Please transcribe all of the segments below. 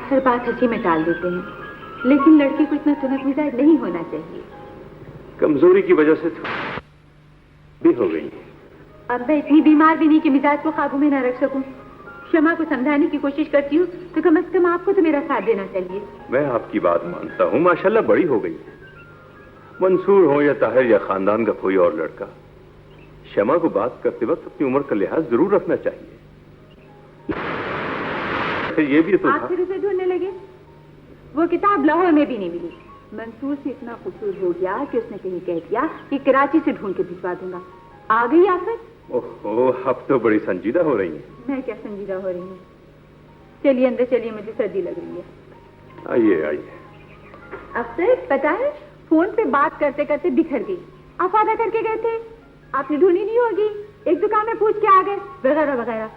हर बात हंसी में टाल देते हैं, लेकिन लड़की को इतना तुनक मिजाज नहीं होना चाहिए। कमजोरी की वजह से भी हो गई। अब मैं इतनी बीमार भी नहीं कि मिजाज को काबू में न रख सकूं। शमा को समझाने की कोशिश करती हूँ तो कम से कम आपको तो मेरा साथ देना चाहिए। मैं आपकी बात मानता हूँ, माशाल्लाह बड़ी हो गई। मंसूर हो या ताहिर या खानदान का कोई और लड़का, शमा को बात करते वक्त अपनी उम्र का लिहाज जरूर रखना चाहिए। ये भी तो आप फिर उसे ढूंढने लगे। वो किताब लाहौर में भी नहीं मिली। मंसूर से इतना कुसूर हो गया कि उसने कहीं कह दिया कि कराची से ढूंढ के भिजवा दूंगा। आ गई आफत। ओहो, अब तो बड़ी संजीदा हो रही है। मैं क्या संजीदा हो रही हूँ? चलिए अंदर चलिए, मुझे सर्दी लग रही है। आइए आइए। अब तो पता है, फोन पे बात करते करते बिखर गई। आप आधा करके गए थे, आपने ढूंढी नहीं होगी, एक दुकान में पूछ के आ गए, वगैरह वगैरह।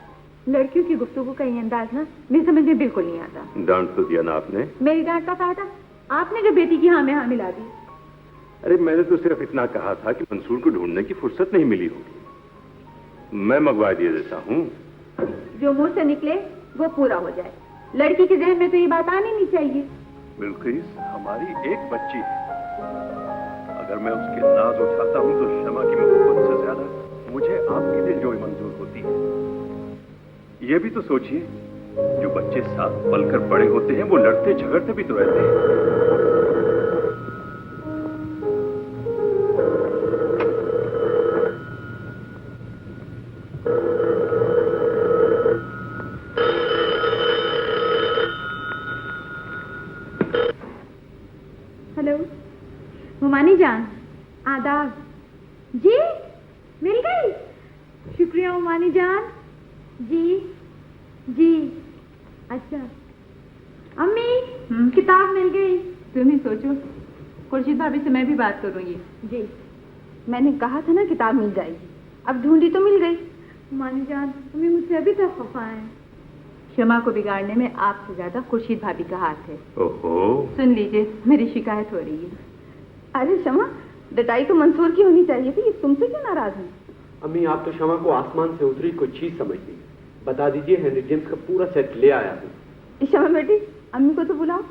लड़कियों की गुफ्तगू का ये अंदाज ना मेरी समझ में बिल्कुल नहीं आता। डांट तो दिया ना आपने। मेरी डांट का फायदा? आपने जो बेटी की हाँ में हाँ मिला दी। अरे मैंने तो सिर्फ इतना कहा था कि मंसूर को ढूंढने की फुर्सत नहीं मिली होगी। मैं मंगवा दिए देता हूँ। जो मुंह से निकले वो पूरा हो जाए। लड़की के जहन में तो ये बात आनी नहीं चाहिए। बिल्किस हमारी एक बच्ची है, अगर मैं उसके नाज उठाता हूँ तो शमा की मोहब्बत से ज्यादा मुझे आपकी दिलजोई मंजूर होती है। ये भी तो सोचिए, जो बच्चे साथ पलकर बड़े होते हैं वो लड़ते झगड़ते भी तो रहते हैं। हेलो मुमानी जान, आदाब। जी मिल गई? शुक्रिया मुमानी जान। जी जी अच्छा। अम्मी किताब मिल गई। तुम ही सोचो, खुर्शीद भाभी से मैं भी बात करूंगी। जी मैंने कहा था ना किताब मिल जाएगी, अब ढूंढी तो मिल गई। मुमानी जान अम्मी मुझसे अभी तक खफा है। शमा को बिगाड़ने में आपसे ज्यादा खुर्शीद भाभी का हाथ है। ओहो। सुन लीजिए, मेरी शिकायत हो रही है। अरे शमा, डटाई तो मंसूर की होनी चाहिए थी, तुमसे क्यों नाराज है? अम्मी आप तो शमा को आसमान से उतरी कोई चीज समझती है। बता दीजिए, हेनरी जेम्स का पूरा सेट ले आया हूँ। शमा बेटी, अम्मी को तो बुलाओ।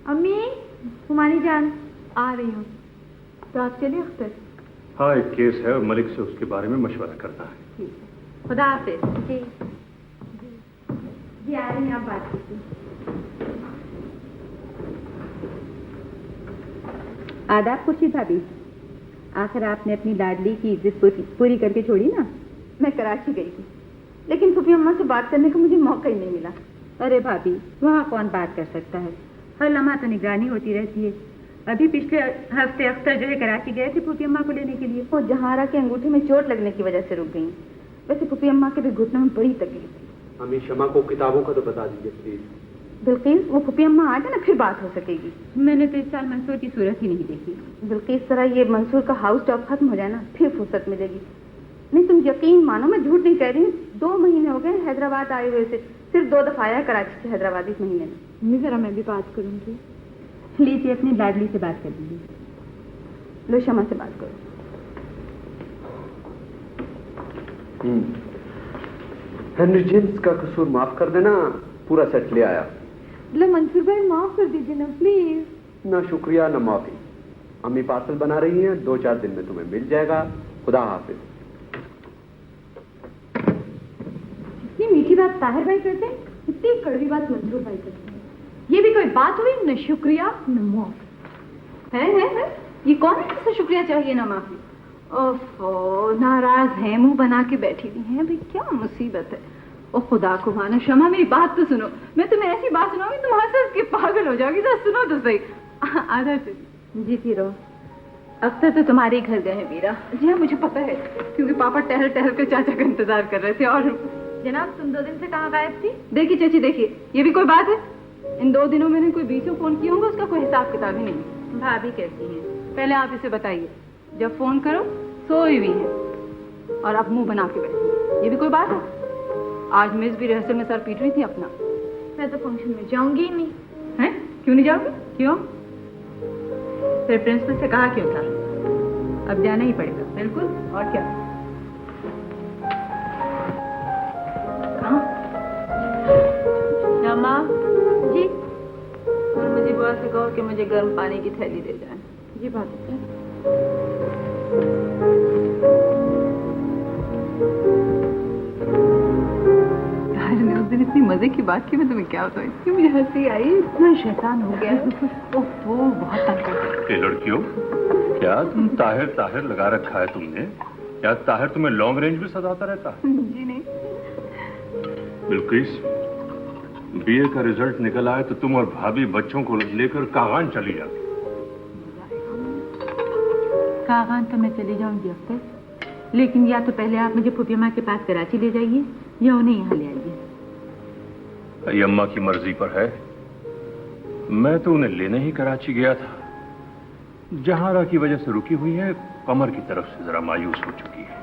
अम्मी, तुम्हारी जान आ रही हूँ। तो आप चलिए अख्तर। हाँ, एक केस है और मलिक से उसके बारे में मशवरा करना है। ठीक है, खुदा हाफिज। जी जी आ रही हैं, आप बात कीजिए। आदाब खुर्शीद भाभी। आखिर आपने अपनी लाडली की इज्जत पूरी करके छोड़ी ना। मैं कराची गई थी, लेकिन फूफी अम्मा से बात करने का मुझे मौका ही नहीं मिला। अरे भाभी, वहाँ कौन बात कर सकता है? हर लम्हा तो निगरानी होती रहती है। अभी पिछले हफ्ते अख्तर जो है कराची गए थे फूफी अम्मा को लेने के लिए। वो जहारा के अंगूठे में चोट लगने की वजह से रुक गई। वैसे फूफी अम्मा के भी घुटनों में बड़ी तकलीफ थी। अम्मी शमा को किताबों का तो बता दीजिए प्लीज। बिल्किस, वो फूफी अम्मा आ जाए ना फिर बात हो सकेगी। मैंने तो इस साल मंसूर की सूरत ही नहीं देखी। बिल्किस जरा ये मंसूर का हाउस जॉब खत्म हो जाए ना, फिर फुर्सत मिलेगी। नहीं तुम यकीन मानो, मैं झूठ नहीं कह रही हूँ। 2 महीने हो गए हैदराबाद आए हुए से, सिर्फ 2 दफा आया कराची से हैदराबाद इस महीने में। जरा मैं भी बात करूंगी। लीजिए अपनी लाडली से बात कर लीजिए। लो शमा से बात करो। हेनरी जेम्स का कसूर माफ कर देना, पूरा सेट ले आया। लो मंसूर भाई माफ कर दीजिए ना प्लीज। ना शुक्रिया ना माफी। अम्मी पार्सल बना रही हैं, 2-4 दिन में तुम्हें मिल जाएगा। खुदा हाफिज। इतनी मीठी बात ताहिर भाई करते हैं, इतनी कड़वी बात मंसूर भाई करते हैं। ये भी कोई बात हुई? न शुक्रिया न माफी। है ये कौन है जिसे शुक्रिया चाहिए ना माफी? ओफो, नाराज है, मुंह बना के बैठी हुई हैं। भाई क्या मुसीबत है। ओ खुदा को मानो, शमा मेरी बात तो सुनो। मैं तुम्हें ऐसी बात सुनाऊंगी तुम हंस के पागल हो जाओगी। तो सुनो तो सही। आधा जीती रहो। अख्तर तो तुम्हारे घर गए हैं मीरा। जी हाँ मुझे पता है, क्योंकि पापा टहल टहल कर चाचा का इंतजार कर रहे थे। और जनाब तुम 2 दिन से कहाँ गायब थी? देखिए चाची देखिए, ये भी कोई बात है? इन 2 दिनों मैंने कोई बीचों फोन किया होगा, उसका कोई हिसाब किताब ही नहीं। भाभी कहती हैं, पहले आप इसे बताइए, जब फोन करो सोई हुई है और अब मुंह बना के बैठी। ये भी कोई बात है? आज मिस भी रिहर्सल में सर पीट रही थी अपना। मैं तो फंक्शन में जाऊंगी ही नहीं। हैं? क्यों नहीं जाओगी? क्यों? फिर प्रिंसिपल से कहा क्यों था? अब जाना ही पड़ेगा। बिल्कुल, और क्या? कहाँ? शमा जी, कहो कि मुझे गर्म पानी की थैली दे जाए। ये बात है। ने उस दिन इतनी मजे की बात की, मैं तुम्हें क्या बताऊं, इतनी मुझे हंसी आई, इतना शैतान हो गया। वो बहुत तंग करता है। लड़कियों, क्या तुम ताहिर ताहिर लगा रखा है तुमने? क्या ताहिर तुम्हें लॉन्ग रेंज में सताता रहता है? जी नहीं। बिल्किस, बीए का रिजल्ट निकल आए तो तुम और भाभी बच्चों को लेकर कागान चली जाती। कागान तो मैं चली जाऊंगी अख्तर, लेकिन या तो पहले आप मुझे फूफी अम्मा के पास कराची ले जाइए या उन्हें यहाँ ले आइए। ये अम्मा की मर्जी पर है। मैं तो उन्हें लेने ही कराची गया था। जहारा की वजह से रुकी हुई है, कमर की तरफ से जरा मायूस हो चुकी है।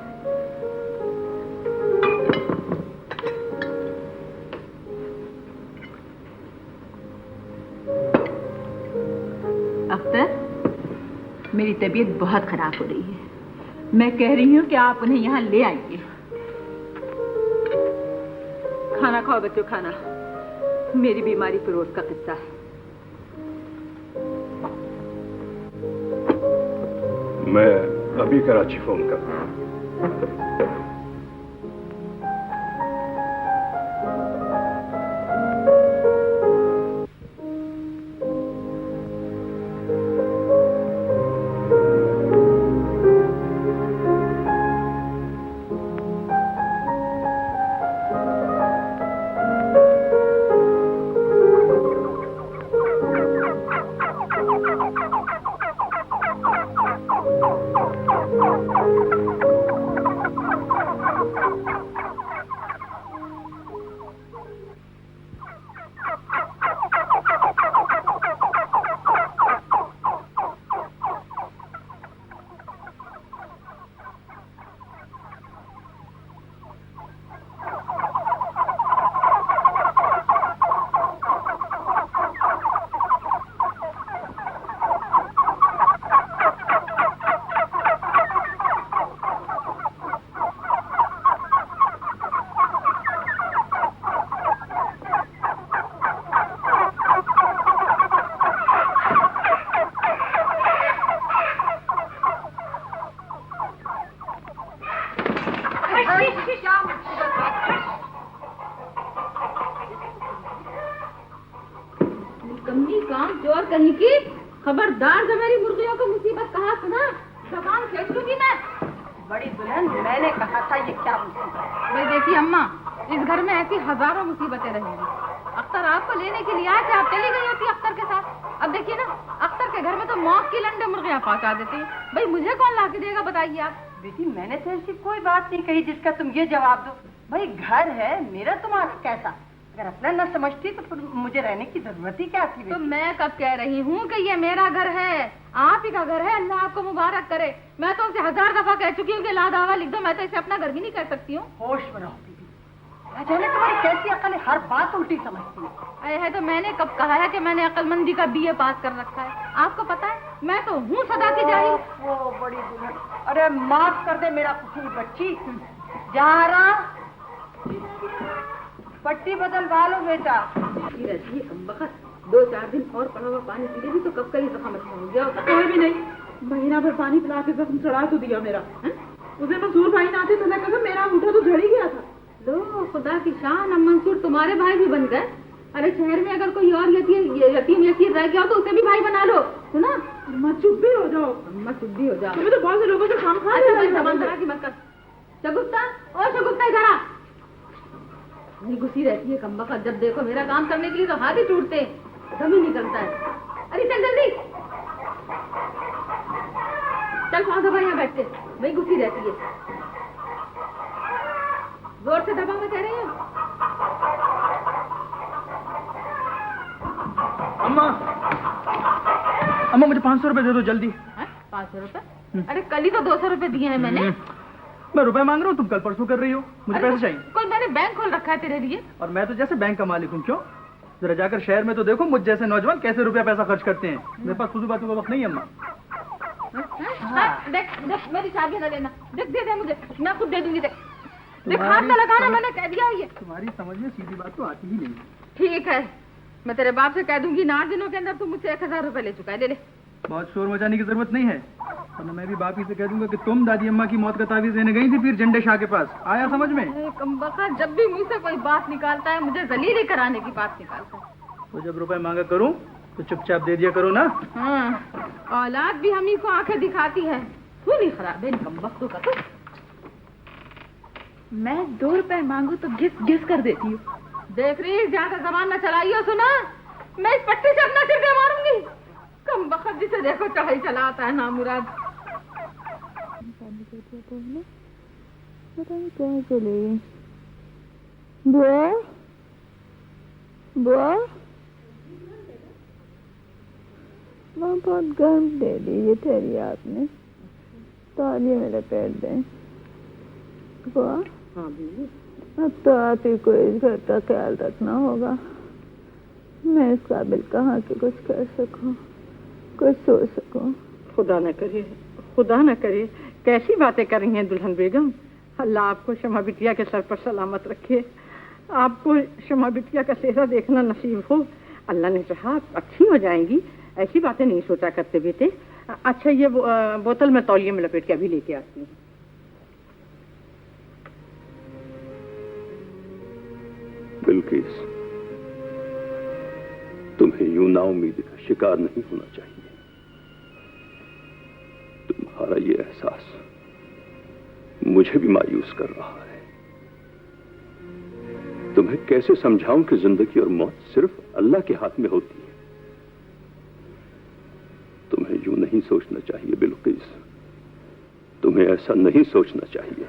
अख्तर, मेरी तबीयत बहुत खराब हो रही है। मैं कह रही हूँ कि आप उन्हें यहाँ ले आइए। खाना खाओ बच्चों, खाना। मेरी बीमारी फिरोज का किस्सा है। मैं अभी कराची फोन करता हूँ। कहीं की खबरदार, जब मेरी मुर्गियों को मुसीबत कहा सुना जबान फेंक लूंगी मैं। बड़ी दुल्हन, मैंने कहा था ये क्या मुसीबत। भाई देखिए अम्मा, इस घर में ऐसी हजारों मुसीबतें रहेंगी। अख्तर आपको लेने के लिए आए थे, आप चली गई होती अख्तर के साथ। अब देखिए ना, अख्तर के घर में तो मौत की लंडे मुर्गियां पहुंचा देती है। भाई मुझे कौन ला के देगा, बताइए आप। बेटी, मैंने तो ऐसी कोई बात नहीं कही जिसका तुम ये जवाब दो। भाई घर है मेरा, तुम्हारा कैसा? अगर अपना न समझती तो फिर मुझे रहने की जरूरत ही क्या थी? तो मैं कब कह रही हूँ कि ये मेरा घर है, आप ही का घर है। अल्लाह आपको मुबारक करे। मैं तो उसे 1000 दफा कह चुकी हूँ कि ला दावा लिख दो। मैं तो इसे अपना घर भी नहीं कर सकती हूँ। होश में रहो बीबी, जाने तुम्हारी कैसी अकल है, हर बात उल्टी समझती है। है तो मैंने कब कहा है कि मैंने अक्लमंदी का बीए पास कर रखा है? आपको पता है मैं तो हूँ सदा की जाहिल। वो बड़ी दुल्हन, अरे माफ कर दे मेरा कसूर बच्ची। जहारा, पट्टी बदलवा लो बेटा। रहती है कमबख्त, 2-4 दिन और पड़ा हुआ पानी पी लेगी तो कब का ही जख्म अच्छा हो गया। कोई भी नहीं, महीना भर पानी पिला के जख्म चढ़ा तो दिया मेरा। उसे मंसूर भाई ना आते तो मैं कसम मेरा अंगूठा तो झड़ ही गया था। लो खुदा की शान, अब मंसूर तुम्हारे भाई भी बन गए। अरे शहर में अगर कोई और यतीम यसीर रह गया हो तो उसे भी भाई बना लो, सुना? अम्मा चुप भी हो जाओ। अम्मा चुप भी हो जाओ। तुम्हें तो बहुत से लोगों से काम खा की मत कर। शगुफ्ता, ओ शगुफ्ता, इधर आ। नहीं घुसी रहती है कमबख्त, जब देखो मेरा काम करने के लिए तो हाथ ही टूटते, दम ही निकलता है। अरे चल जल्दी चल, 5 दफा यहाँ बैठते, वही घुसी रहती है। जोर से दबा, मैं कह रही हूँ। अम्मा मुझे 500 रुपए दे दो जल्दी। 500 रुपए? अरे कल ही तो 200 रुपए दिए हैं मैंने। मैं रुपए मांग रहा हूँ, तुम कल परसों कर रही हो। मुझे पैसे चाहिए। कोई मैंने बैंक खोल रखा है तेरे लिए। और मैं तो जैसे बैंक का मालिक हूँ। क्यों? जरा जाकर शहर में तो देखो मुझ जैसे नौजवान कैसे रुपया पैसा खर्च करते हैं। मेरे पास फुजूल बातों का वक्त नहीं है अम्मा। देख देख, मेरी चाबी न लेना। देख दे मुझे, मैं खुद दे दूंगी। देख हाथ न लगाना, मैंने कह दिया। ये तुम्हारी समझ में सीधी बात तो आती ही नहीं। ठीक है, मैं तेरे बाप से कह दूंगी 8 दिनों के अंदर तू मुझसे 1000 रुपए ले चुका है। ले ले। बहुत शोर मचाने की जरूरत नहीं है, वरना मैं भी बाप ही से कह दूंगा कि तुम दादी अम्मा की मौत का तावीज देने गई थी पीर झंडे शाह के पास। आया समझ में? अरे कमबख्त, जब भी मुझसे कोई बात निकालता है मुझे जलील कराने की बात निकालता है। तो जब रुपए मांगा करूं तो चुपचाप दे दिया करो ना। हाँ, औलाद भी हम ही को आंखें दिखाती है। तू नहीं खराब है कमबख्तों का। तो मैं 2 रुपए मांगू तो घिस कर देती हूँ। देख रही ज्यादा जबान न चलाइयो, सुना मैं इस पट्टी से अपना सिर मारूंगी। कमबख्त जिसे देखो चढ़ाई चलाता है ना मुराद। बुआ बुआ वहाँ बहुत गर्म दे दीजिए ठहरी आपने, तालिए में लपेट दें। बुआ अब तो आप ही को इस घर का ख्याल रखना होगा। मैं इस काबिल कहाँ कि कुछ कर सकूं, कुछ सोच सकूं। खुदा न करे, खुदा न करे, कैसी बातें कर रही हैं दुल्हन बेगम। अल्लाह आपको शमा बिटिया के सर पर सलामत रखे, आपको शमा बिटिया का चेहरा देखना नसीब हो। अल्लाह ने चाहा आप अच्छी हो जाएंगी, ऐसी बातें नहीं सोचा करते बेटे। अच्छा ये बोतल में तौलिए में लपेट के अभी लेके आती हूँ। बिल्किस, तुम्हें यूं नाउम्मीदी का शिकार नहीं होना चाहिए। तुम्हारा ये एहसास मुझे भी मायूस कर रहा है। तुम्हें कैसे समझाऊं कि जिंदगी और मौत सिर्फ अल्लाह के हाथ में होती है। तुम्हें यूं नहीं सोचना चाहिए बिल्किस, तुम्हें ऐसा नहीं सोचना चाहिए।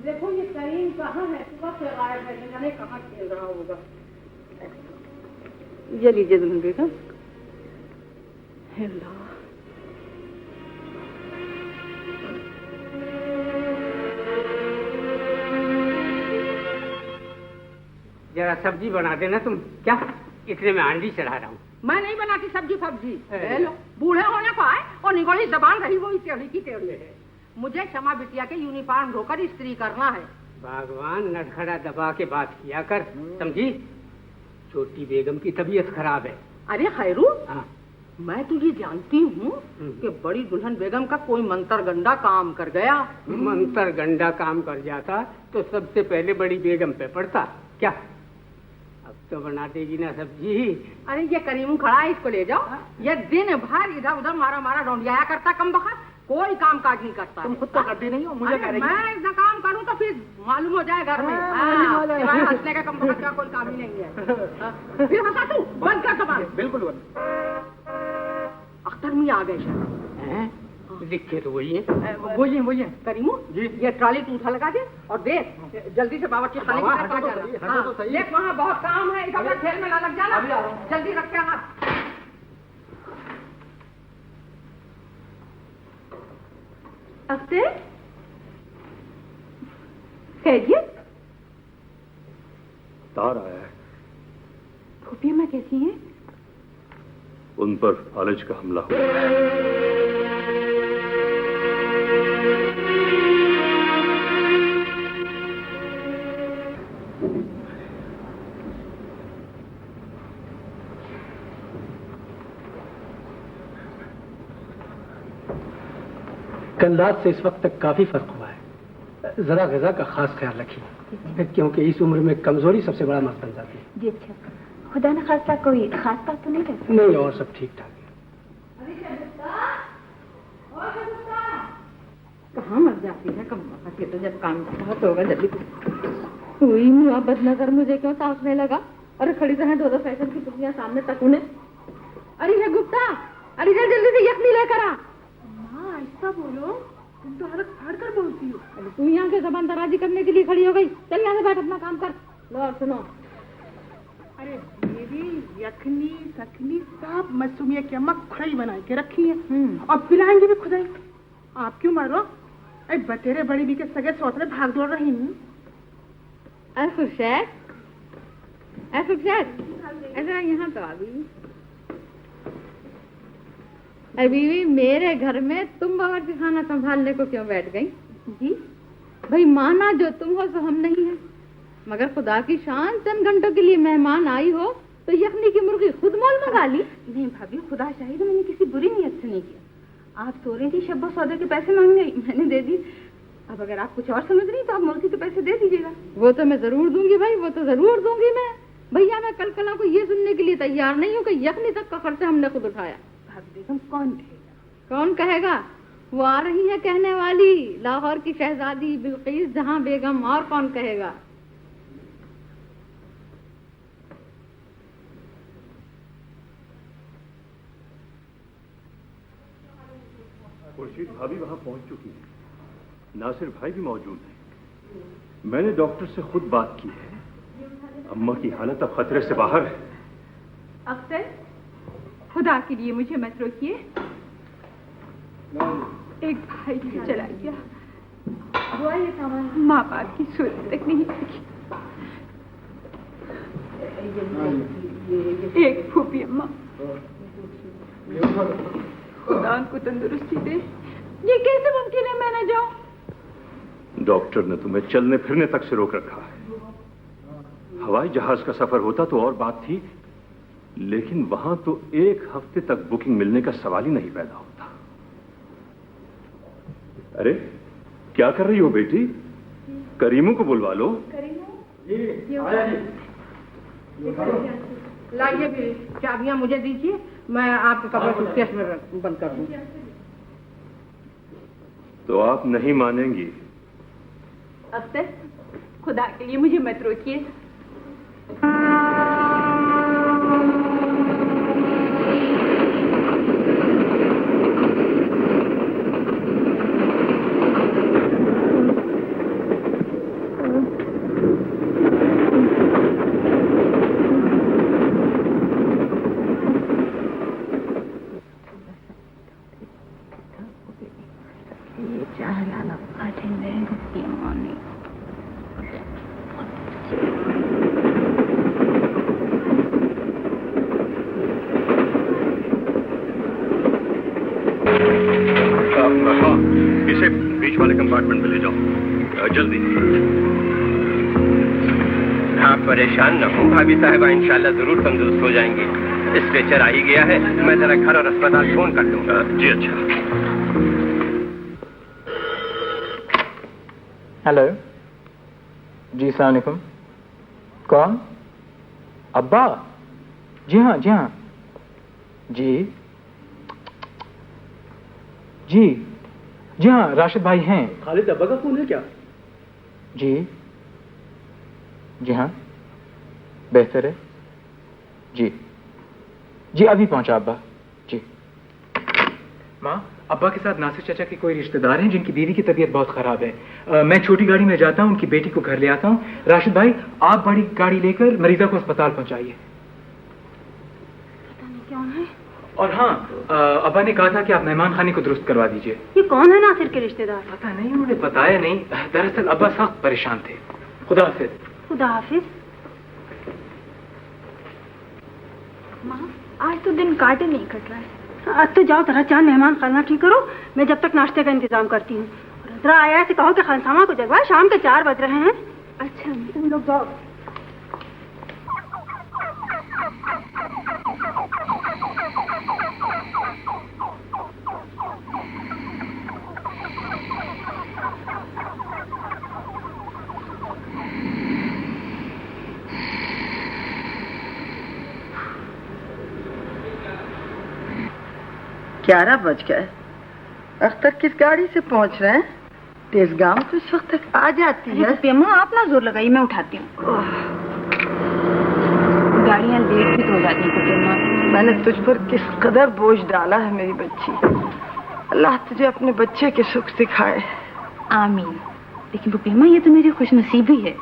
देखो ये करीम कहाँ है, सुबह से गायब है, जाने कहाँ खेल रहा होगा। ये लीजिए दुल्हन बेगम। अल्लाह, जरा सब्जी बना देना तुम। क्या इतने में हांडी चढ़ा रहा हूँ। मैं नहीं बनाती सब्जी फब्जी। लो बूढ़े होने को आए और निगोली जबान रही वो टेढ़ी की टेढ़ी है। मुझे क्षमा बिटिया के यूनिफॉर्म धोकर इस्त्री करना है। भगवान नटखड़ा दबा के बात किया कर, समझी? छोटी बेगम की तबीयत खराब है। अरे खैरू, हाँ। मैं तुझे जानती हूँ कि बड़ी दुल्हन बेगम का कोई मंतर गंडा काम कर गया। मंतर गंडा काम कर जाता तो सबसे पहले बड़ी बेगम पे पड़ता। क्या अब तो बना देगी ना सब्जी? अरे ये करीम खड़ा है, इसको ले जाओ। ये दिन भर इधर उधर मारा मारा ढूंढिया करता, कम बखत कोई काम काज नहीं करता। तुम खुद तो करती नहीं हो, मुझे कह रही हो। मैं इतना काम करूँ तो फिर मालूम हो जाए घर में। हंसने का कम बखत का कोई काम ही नहीं है। फिर हंसा तू, बंद कर जबान। बिल्कुल बंद। अख्तर मियां आ गए। दिखे तो वही है। वही है करीमू जी। ये ट्राली तू उठा लगा दे और देख जल्दी से बाबा की खाने की तरफ आ जाना। देख वहाँ बहुत काम है, इधर खेल में ना लग जाना। जल्दी रख के आना। अख्तर, खैरियत? तार आया है। फूफी अम्मा कैसी हैं? उन पर फालिज का हमला हुआ। कल रात से इस वक्त तक काफी फर्क हुआ है। जरा ग़िज़ा का खास ख्याल रखिए, क्योंकि इस उम्र में कमजोरी सबसे बड़ा मर्ज बन जाती है। जी अच्छा, खुदा न खास्ता कोई खास बात तो नहीं रहती? नहीं, और सब ठीक ठाक है। कहाँ मर जाती है कम बखत। ये तो जब काम बहुत होगा जल्दी हुई मुहब्बत नजर मुझे क्यों ताकने लगा। अरे खड़ी तो है दो फैशन की पुतलियां सामने तक उन्हें। अरे है गुप्ता, अरे जल्दी से यखनी लेकर आ। ऐसा बोलो, तुम तो हलक फाड़ कर बोलती हो। अरे तू यहाँ के जबान दराजी करने के लिए खड़ी हो गई। चल यहाँ से बैठ, अपना काम कर। लो और सुनो। अरे मेरी यखनी सखनी सब मसूमिया की अम्मा खुदाई बना के रखी है और पिलाएंगे भी खुदाई। आप क्यों मारो? अरे बतेरे बड़ी भी के सगे सोतरे भाग दौड़ रही हूँ। खुर्शैद, ऐसा यहाँ तो अभी अभी मेरे घर में तुम बावर्ची खाना संभालने को क्यों बैठ गई? जी भाई, माना जो तुम हो सो हम नहीं है, मगर खुदा की शान चंद घंटों के लिए मेहमान आई हो तो यखनी की मुर्गी खुद मोल मंगा ली। नहीं भाभी, खुदा शाहिद मैंने किसी बुरी नीयत से नहीं किया। आप सो रही थी, शब्बो सौदे के पैसे मांग गई, मैंने दे दी। अब अगर आप कुछ और समझ रही तो आप मुर्गी के पैसे दे दीजिएगा। वो तो मैं जरूर दूंगी भाई, वो तो जरूर दूंगी मैं। भैया मैं कल कला को ये सुनने के लिए तैयार नहीं हूँ कि यखनी तक का खर्चा हमने खुद उठाया। भाभी बेगम कौन कहेगा? कौन कहेगा? वो आ रही है कहने वाली, लाहौर की शहजादी बिल्किस जहां बेगम, और कौन कहेगा? खुर्शीद भाभी वहां पहुंच चुकी है, नासिर भाई भी मौजूद है। मैंने डॉक्टर से खुद बात की है, अम्मा की हालत अब खतरे से बाहर है। अख्तर, खुदा के लिए मुझे मत रोकिए। एक भाई भी चला गया, माँ बाप की सूरत तक नहीं देखी। एक फूफी अम्मा, खुदा उनको तंदुरुस्ती दे। ये कैसे मुमकिन है मैं न जाऊं? डॉक्टर ने तुम्हें चलने फिरने तक से रोक रखा है। हवाई जहाज का सफर होता तो और बात थी, लेकिन वहां तो 1 हफ्ते तक बुकिंग मिलने का सवाल ही नहीं पैदा होता। अरे क्या कर रही हो बेटी? करीमू को बुलवा लो। लाइए भी चाबियां मुझे दीजिए, मैं आपके कपड़े सूटकेस में बंद कर दूं। तो आप नहीं मानेंगी। अख्तर, खुदा के लिए मुझे मत रोकिए। इसे बीच वाले कंपार्टमेंट में ले जाओ, जल्दी। आप परेशान न हो, भाभी साहिबा इंशाल्लाह जरूर तंदुरुस्त हो जाएंगी। स्ट्रेचर आ ही गया है, मैं जरा घर और अस्पताल फोन कर दूंगा। जी अच्छा। हेलो जी, अस्सलाम वालेकुम। कौन? अब्बा? जी हाँ जी हाँ जी जी जी हाँ, राशिद भाई हैं। खालिद अब्बा का फोन है क्या? जी जी हाँ, बेहतर है जी जी, अभी पहुंचा अब्बा जी। माँ, अब्बा के साथ नासिर चाचा के कोई रिश्तेदार हैं जिनकी बीवी की तबीयत बहुत खराब है। मैं छोटी गाड़ी में जाता हूँ, उनकी बेटी को घर ले आता हूँ। राशिद भाई, आप बड़ी गाड़ी लेकर मरीजा को अस्पताल पहुंचाइए। और हाँ, अब्बा ने कहा था कि आप मेहमान खाने को दुरुस्त करवा दीजिए। ये कौन है नासिर के रिश्तेदार? पता नहीं, उन्होंने बताया नहीं। दरअसल अब्बा सख्त परेशान थे। खुदा हाफिज। खुदा हाफिज। माँ, आज तो दिन काटे नहीं कट रहा है। अब तो जाओ जरा चांद मेहमान खाना ठीक करो, मैं जब तक नाश्ते का इंतजाम करती हूँ। जरा आया से कहो कि खानसामा को जगवा, शाम के 4 बज रहे हैं। अच्छा, तुम लोग जाओ। ग्यारह बज गए। अख्तर किस गाड़ी से पहुंच रहे हैं? तेजगांव तो इस वक्त तक आ जाती है। पेमा, आप ना जोर लगाइए, मैं उठाती हूँ। गाड़ियाँ लेट भी तो हो जाती हैं पेमा। मैंने तुझ पर किस कदर बोझ डाला है मेरी बच्ची। अल्लाह तुझे अपने बच्चे के सुख सिखाए। आमीन। लेकिन पेमा, ये तो मेरी खुशनसीबी है।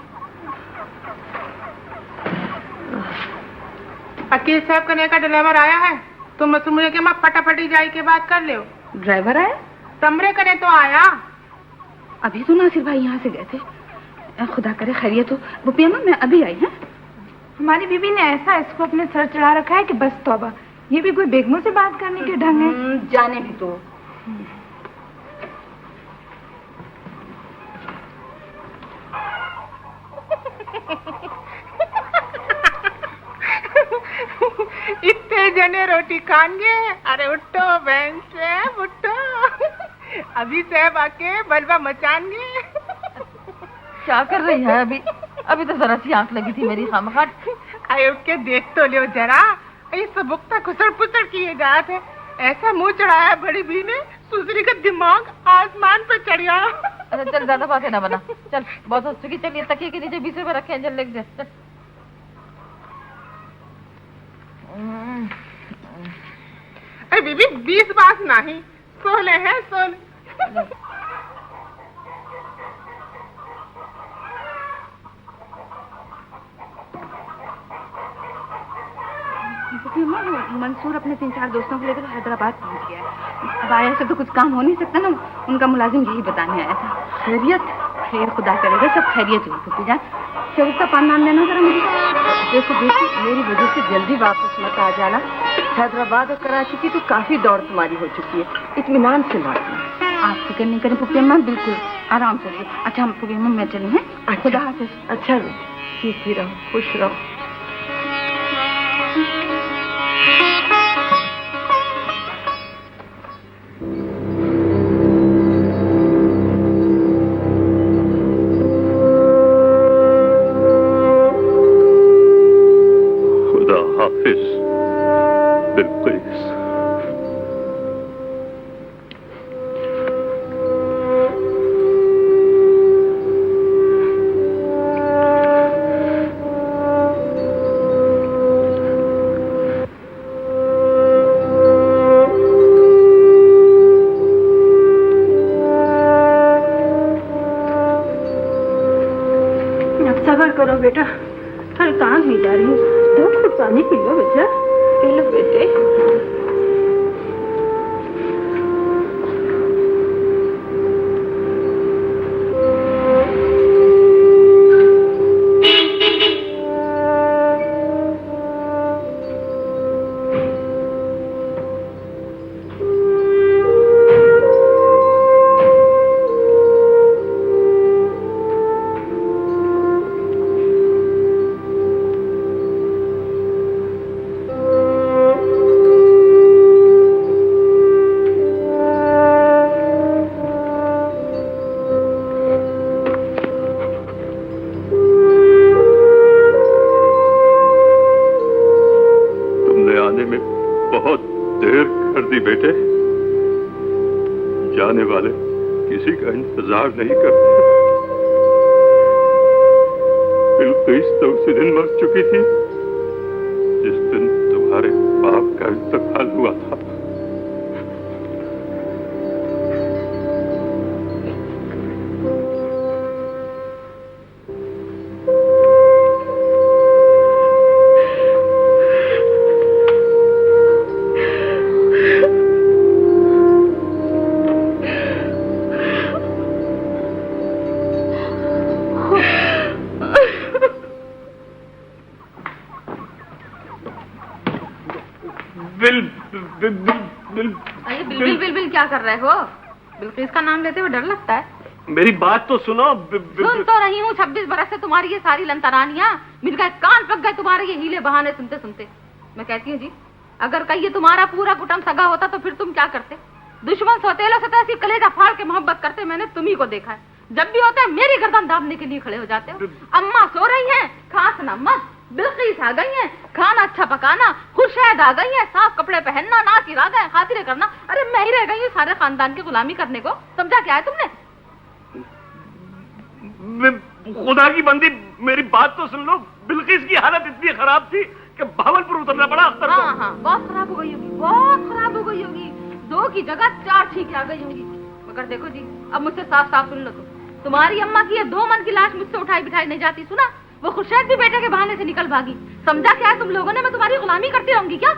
अकील साहब कने का ड्राइवर आया है, तो मुझे के मैं फटाफटी जाई के बात कर ले। ड्राइवर आया? कमरे करे तो आया। अभी तो नासिर भाई यहाँ से गए थे। खुदा करे खैरियत हो। वो पेमा, मैं अभी आई है। हमारी बीवी ने ऐसा इसको अपने सर चढ़ा रखा है कि बस तौबा। ये भी कोई बेगमों से बात करने के ढंग है। जाने भी तो। इतने जने रोटी खाएंगे। अरे उठो बहन से, उठो। अभी साहब आके बलवा मचाएंगे। क्या कर रही है अभी? अभी तो जरा सी आंख लगी थी मेरी खामखा। अरे उठ के देख तो लो जरा। ये सबुकता कुसड़ पुसड़ किए जात है। ऐसा मुंह चढ़ाया बड़ी भी ने, सुसरी का दिमाग आसमान पे चढ़ गया। अच्छा चल, ज्यादा बातें ना बना। चल बहुत हो चुकी। चलिए तकिए के नीचे 20 रुपए रखे हैं, जल लेके चल। अरे बीबी 20 बात नहीं, 16 है 16। मंसूर अपने 3-4 दोस्तों को लेकर हैदराबाद पहुंच गया है। अब आया से तो कुछ काम हो नहीं सकता ना। उनका मुलाजिम यही बताने आया था। खैरियत? खैर खुदा करेगा, सब खैरियत हुई। पुप्पी जान शरीर का पान नाम देना जरा मुझे। देखो बेटी, मेरी वजह से जल्दी वापस मत आ जाना। हैदराबाद और कराची की तो काफी दौड़ तुम्हारी हो चुकी है। इत्मीनान से लौटना। आप फिक्र नहीं करें पुप्पी अम्मा, बिल्कुल आराम से। अच्छा पुप्पी अम्मा मैं चलूं हैं? खुदा हाफिज। अच्छा बेटी, सीखती रहो, खुश रहो। करो बेटा। अरे कहाँ नहीं जा रही हो? 2 घूंट पानी पी लो बेटा। पी लो बेटे। जाने वाले किसी का इंतजार नहीं करते। बिल्किस तो उसी दिन मर चुकी थी जिस दिन तुम्हारे बाप का इंतकाल हुआ था। बिल क्या कर रहे हो? बिल्किस का नाम लेते हुए डर लगता है। मेरी बात तो सुनो। सुन तो रही हूँ। 26 बरस से तुम्हारी ये सारी लंतरानियां मिल गए, कान पक गए तुम्हारे ये हीले बहाने सुनते सुनते। मैं कहती हूँ जी, अगर कहीं ये तुम्हारा पूरा कुटुंब सगा होता तो फिर तुम क्या करते? दुश्मन सौतेलों से तो ऐसी कलेजा फाड़ के मोहब्बत करते मैंने तुम्ही को देखा है। जब भी होता है मेरी गर्दन दाबने के लिए खड़े हो जाते हो। अम्मा सो रही हैं, खांसना मत। बिल्किस आ गई हैं, खाना अच्छा पकाना। खुर्शीद आ गई हैं, साफ कपड़े पहनना, नाच गा गए, खातिरें करना। अरे मैं ही रह गई हूँ सारे खानदान की गुलामी करने को। समझा क्या है तुमने? खुदा की बंदी, मेरी बात तो सुन लो। बिल्किस की हालत इतनी खराब थी कि भावलपुर उतरना पड़ा अख्तर को। हाँ, बहुत खराब हो गई होगी, बहुत खराब हो गई होगी। 2 की जगह 4 ठीक आ गई होगी। मगर देखो जी, अब मुझसे साफ साफ सुन लो। तुम्हारी अम्मा की ये 2 मन की लाश मुझसे उठाई बिठाई नहीं जाती। सुना, वो खुर्शीद भी बेटे के बहाने से निकल भागी। समझा क्या है तुम लोगों ने? मैं तुम्हारी गुलामी करती रहूंगी क्या?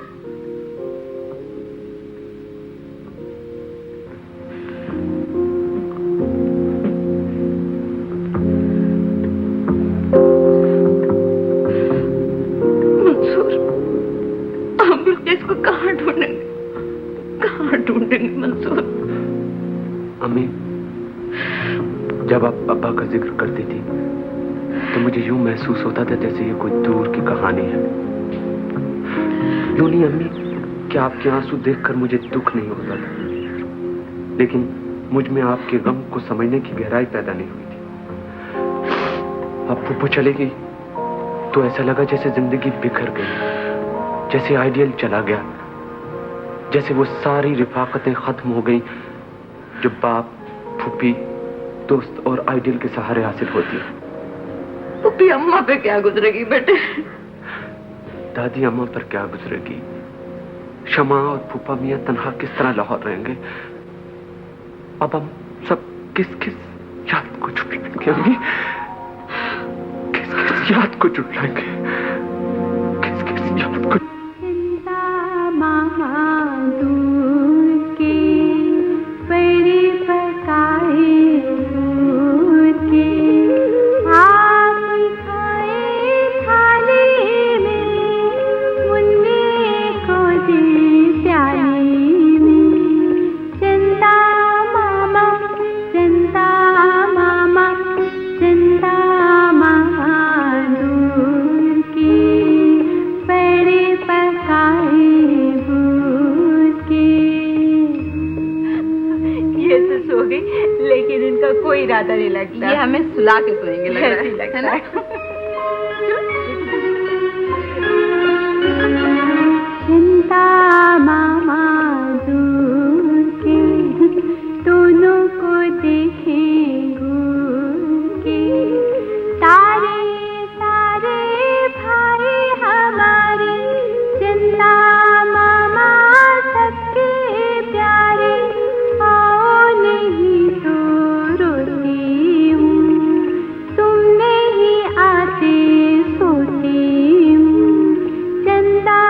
मंसूर, हम बिल्किस को कहाँ ढूंढेंगे? कहाँ ढूंढेंगे मंसूर? अम्मी, जब आप अब्बा का जिक्र करती थी तो मुझे यूं महसूस होता था जैसे ये कोई दूर की कहानी है। यूं नहीं अम्मी कि आपके आंसू देखकर मुझे दुख नहीं होता था, लेकिन मुझ में आपके गम को समझने की गहराई पैदा नहीं हुई थी। अब फूफू चले गई तो ऐसा लगा जैसे जिंदगी बिखर गई, जैसे आइडियल चला गया, जैसे वो सारी रिफाकतें खत्म हो गई जो बाप, फूफी, दोस्त और आइडियल के सहारे हासिल होती है। फूफी अम्मा पे क्या गुजरेगी बेटे? दादी अम्मा पर क्या गुजरेगी? शमा और फूफा मियां तन्हा किस तरह लाहौर रहेंगे? अब हम सब किस किस याद को छुटलाएंगे अम्मी? किस किस याद को छुटलाएंगे? किस किस याद को? कोई इरादा नहीं लगता। ये हमें सुला के सोएंगे लगता है। चिंता मामा दूर के दोनों को देखे घूर के, तारे तारे भाई हमारे, चिंता मामा सबके प्यारे, आओ नहीं तो रोती हूँ, तुम नहीं आते सोती हूँ, चंदा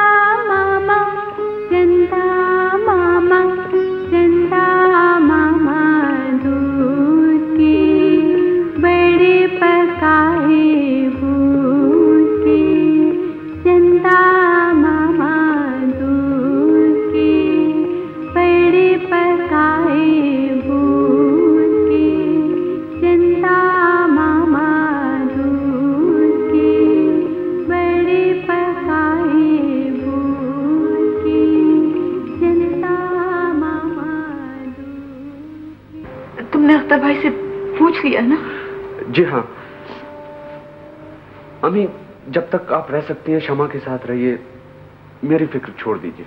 मामा, चंदा मामा, चंदा मामा दूर के, बड़े पकाए भूल के, चंदा मामा दूर के, बड़े पकाए भूल के, चंदा मामा दूर के, बड़े पकाए भूल के, चंदा मामा दूर। तुमने अख्तर भाई से पूछ लिया ना? जी हाँ अम्मी, जब तक आप रह सकती हैं शमा के साथ रहिए, मेरी फिक्र छोड़ दीजिए।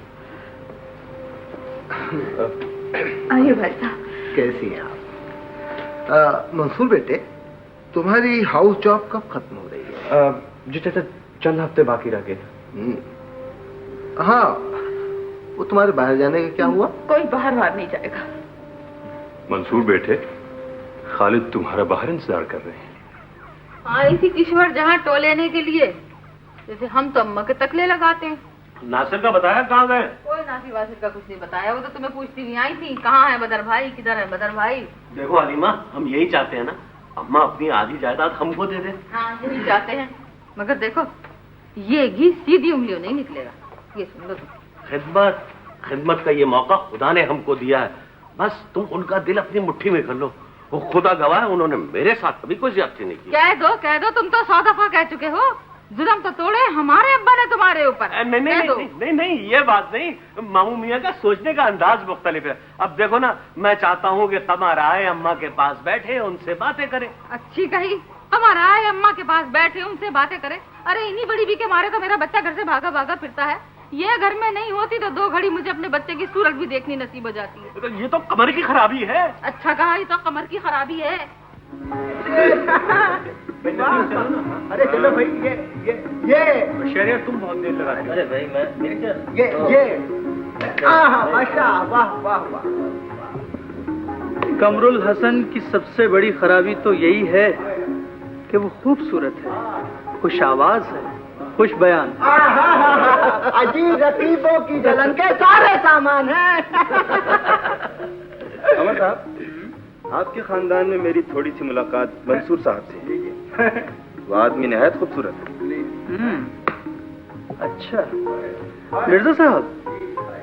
आइए भाई साहब। कैसी हैं आप? मंसूर बेटे, तुम्हारी हाउस जॉब कब खत्म हो रही है? जी चाचा, चंद हफ्ते बाकी रह गए। हाँ, वो तुम्हारे बाहर जाने का क्या हुआ? कोई बाहर नहीं जाएगा। मंसूर बेटे, खालिद तुम्हारा बाहर इंतजार कर रहे हैं। आई थी किश्वर जहाँ टोलेने के लिए, जैसे हम तो अम्मा के तकले लगाते हैं। नासिर का बताया कहाँ गए? कोई नासिर वासिर का कुछ नहीं बताया, वो तो तुम्हें पूछती नहीं आई थी कहाँ है बदर भाई, किधर है बदर भाई। देखो हलीमा, हम यही चाहते हैं ना, अम्मा अपनी आधी जायदाद हमको दे दे। हाँ यही चाहते हैं, मगर देखो ये घी सीधी उंगलियों नहीं निकलेगा, ये सुन लो तुम। खिदमत का ये मौका खुदा ने हमको दिया है, बस तुम उनका दिल अपनी मुट्ठी में कर लो। वो खुदा गवाह है, उन्होंने मेरे साथ कभी कोई ज्यादती नहीं की। कह दो, तुम तो 100 दफा कह चुके हो, जुल्म तो तोड़े हमारे अब्बा ने तुम्हारे ऊपर। नहीं, ये बात नहीं, मामू मियाँ का सोचने का अंदाज मुख्तलिफ है। अब देखो ना, मैं चाहता हूँ कि कमर आए अम्मा के पास बैठे, उनसे बातें करें। अच्छी कही, हमारा आए अम्मा के पास बैठे उनसे बातें करें। अरे इन्हीं बड़ी भी के मारे तो मेरा बच्चा घर से भागा भागा फिरता है। ये घर में नहीं होती तो 2 घड़ी मुझे अपने बच्चे की सूरत भी देखनी नसीब हो जाती है। तो ये तो कमर की खराबी है। अच्छा कहा, ये तो कमर की खराबी है। अरे चलो भाई, ये शरीयत तुम बहुत देर लगाते। अरे भाई मैं ये माशा, वाह वाह वाह। कमरुल हसन की सबसे बड़ी खराबी तो यही है कि वो खूबसूरत है, खुश आवाज है, खुश बयान। अजीब रकीबों की जलन के सारे सामान हैं। अमर साहब, आपके खानदान में मेरी थोड़ी सी मुलाकात मंसूर साहब से हुई है। वो आदमी निहायत खूबसूरत है। अच्छा मिर्जा साहब,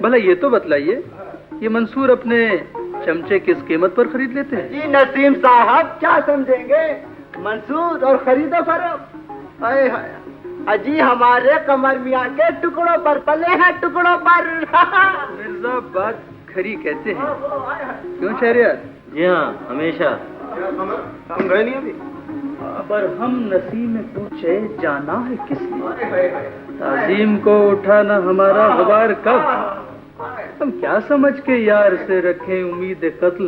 भला ये तो बतलाइए, ये मंसूर अपने चमचे किस कीमत पर खरीद लेते हैं? जी नसीम साहब, क्या समझेंगे, मंसूर और खरीदो फरोख्त। अजी हमारे कमर मियाँ के टुकड़ों पर पले हैं, टुकड़ों पर। मिर्जा बात खरी कहते हैं, क्यों शहरियार? जी हाँ, हमेशा। हम गए नहीं अभी। पर हम नसीब में पूछे जाना है किसने? ताजीम को उठाना हमारा गुबार कब? हम क्या समझ के यार से रखें उम्मीद कत्ल?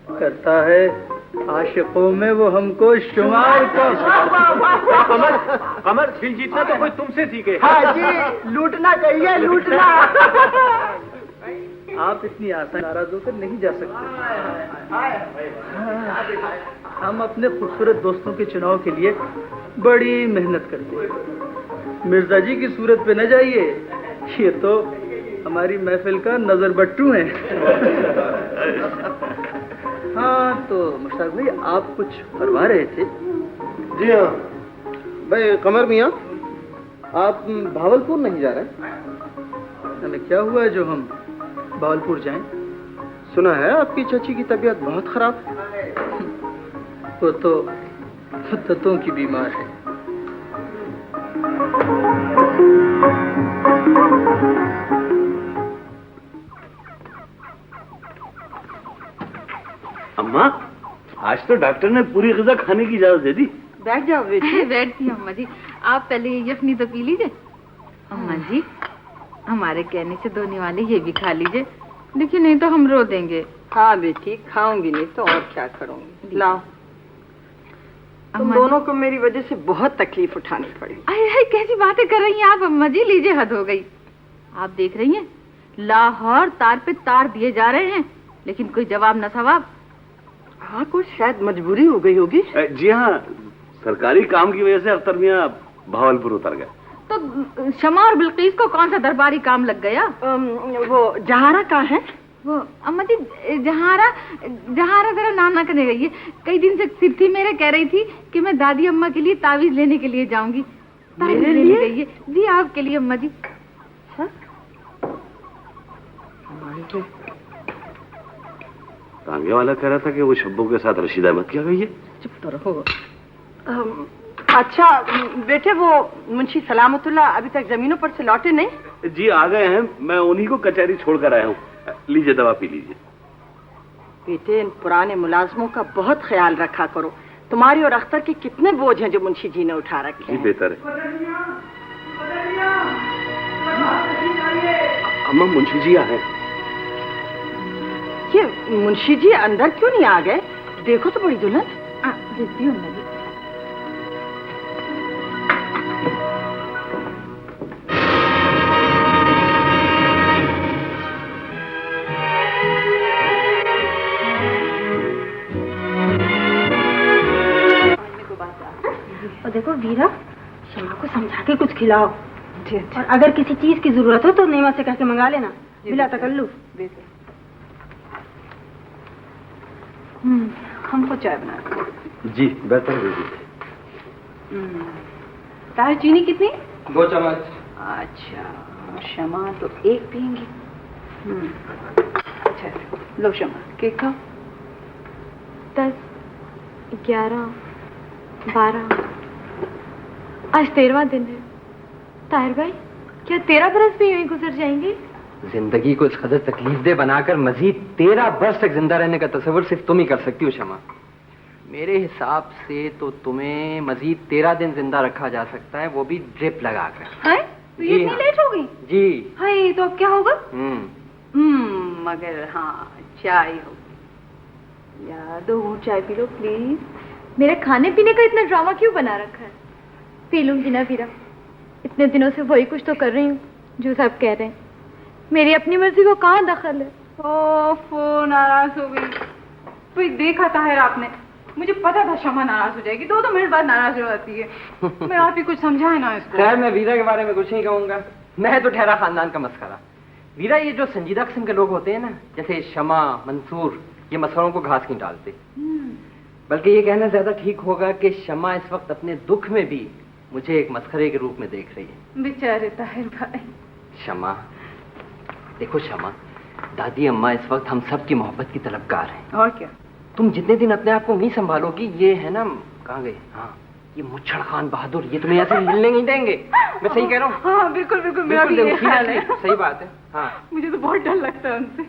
करता है आशिकों में वो हमको शुमार कब? कमर कमर, दिल जीतना तो कोई तुमसे सीखे। हाँ जी, लूटना कहिए, लूटना। आप इतनी आसान नाराज होकर नहीं जा सकते। हम अपने खूबसूरत दोस्तों के चुनाव के लिए बड़ी मेहनत करते हैं। मिर्जा जी की सूरत पे न जाइए, ये तो हमारी महफिल का नजर बट्टू है। हाँ तो मुश्ताक भाई, आप कुछ फरमा रहे थे? जी हाँ भाई कमर मियाँ, आप भावलपुर नहीं जा रहे? हमें क्या हुआ जो हम भावलपुर जाएं? सुना है आपकी चाची की तबीयत बहुत खराब है। वो तो तत्वों की बीमार है। अम्मा, आज तो डॉक्टर ने पूरी ग़िज़ा खाने की इजाजत दे दी। बैठ जाओ बेटी। बैठती अम्मा जी, आप पहले ये यखनी तो पी लीजिए। अम्मा जी, हमारे कहने से धोने वाले ये भी खा लीजिए, देखिए नहीं तो हम रो देंगे। हाँ बेटी, खाऊंगी नहीं तो और क्या करूंगी। लाओ, तुम दोनों को मेरी वजह से बहुत तकलीफ उठानी पड़ी। अरे कैसी बातें कर रही हैं आप अम्मा जी, लीजिए, हद हो गई। आप देख रही हैं लाहौर तार पे तार दिए जा रहे हैं, लेकिन कोई जवाब न सवाब। हाँ, कुछ शायद मजबूरी हो गई होगी। जी हाँ, सरकारी काम की वजह से अख्तर मियाँ भावलपुर उतर गए। तो शमा और बिल्कीस को कौन सा दरबारी काम लग गया? वो जहारा कहाँ है? वो अम्मा जी, जहारा जरा नाम ना करने गई है। कई दिन से सिर्थी मेरे कह रही थी कि मैं दादी अम्मा के लिए तावीज लेने के लिए जाऊंगी। तावीज लेने गई है जी, आपके लिए अम्मा जी। तामिया वाला कह रहा था कि वो शब्बों के साथ रशीद अहमद क्या गई है। चुप तो रहो। अच्छा बेटे, वो मुंशी सलामतुल्ला अभी तक जमीनों पर से लौटे नहीं? जी आ गए हैं, मैं उन्हीं को कचहरी छोड़कर आया हूँ। लीजिए, दवा पी लीजिए। बेटे, इन पुराने मुलाजमों का बहुत ख्याल रखा करो। तुम्हारी और अख्तर के कितने बोझ हैं जो मुंशी जी ने उठा रखे हैं। जी बेहतर है। अम्मा, मुंशी जी आए। ये मुंशी जी अंदर क्यों नहीं आ गए? देखो तो बड़ी दुल्हन। देखती हूँ अम्मा जी। और देखो वीरा, शमा को समझा के कुछ खिलाओ। और अगर किसी चीज की जरूरत हो तो नेमा से कह के मंगा लेना, बिला तकल्लुफ। हमको चाय बना। जी बेहतर है दीजिए। तार चीनी कितनी? 2 चम्मच। अच्छा, शमा तो 1 पियेंगी। अच्छा, लो शमा, केक खाओ। 10, 11, 12, आज 13वां दिन है। ताहिर भाई, क्या 13 बरस भी यूं ही गुजर जाएंगे? जिंदगी को इस कदर तकलीफ दे बनाकर मजीद 13 बरस तक जिंदा रहने का तस्वर सिर्फ तुम ही कर सकती हो शमा। मेरे हिसाब से तो तुम्हें मजीद 13 दिन जिंदा रखा जा सकता है, वो भी ड्रिप लगाकर। हाय, तो ये इतनी लेट हो गई? जी। हाय, तो अब क्या होगा? मगर हाँ, चाय हो या 2 घूंट चाय पी लो प्लीज। मेरे खाने पीने का इतना ड्रामा क्यों बना रखा है? पी लूंगी ना वीरा, इतने दिनों से वही कुछ तो कर रही हूँ जो सब कह रहे हैं। मेरी अपनी मर्जी को कहाँ दखल है? ओफो, नाराज हो गई। तो देखा ताहिर आपने, मुझे पता था शमा नाराज हो जाएगी। 2 मिनट बाद नाराज हो जाती है। मैं आप ही कुछ समझाए ना इसको। खैर, मैं वीरा के बारे में कुछ नहीं कहूंगा, मैं तो ठहरा खानदान का मस्खरा। वीरा, ये जो संजीदा किस्म के लोग होते हैं ना, जैसे शमा, मंसूर, ये मसलों को घास नहीं डालते। बल्कि ये कहना ज्यादा ठीक होगा कि शमा इस वक्त अपने दुख में भी मुझे एक मस्खरे के रूप में देख रही है। बेचारे ताहिर भाई। शमा, देखो शमा, दादी अम्मा इस वक्त हम सब की मोहब्बत की तलबगार हैं। और क्या? तुम जितने दिन अपने आप को नहीं संभालोगी, ये है ना, कहाँ गए, हाँ, ये मुच्छड़ खान बहादुर ये तुम्हें ऐसे हिलने नहीं देंगे। मैं सही कह रहा हूँ? हाँ बिल्कुल बिल्कुल, मेरा भी यही ख्याल है। सही बात है। हाँ मुझे तो बहुत डर लगता है उनसे।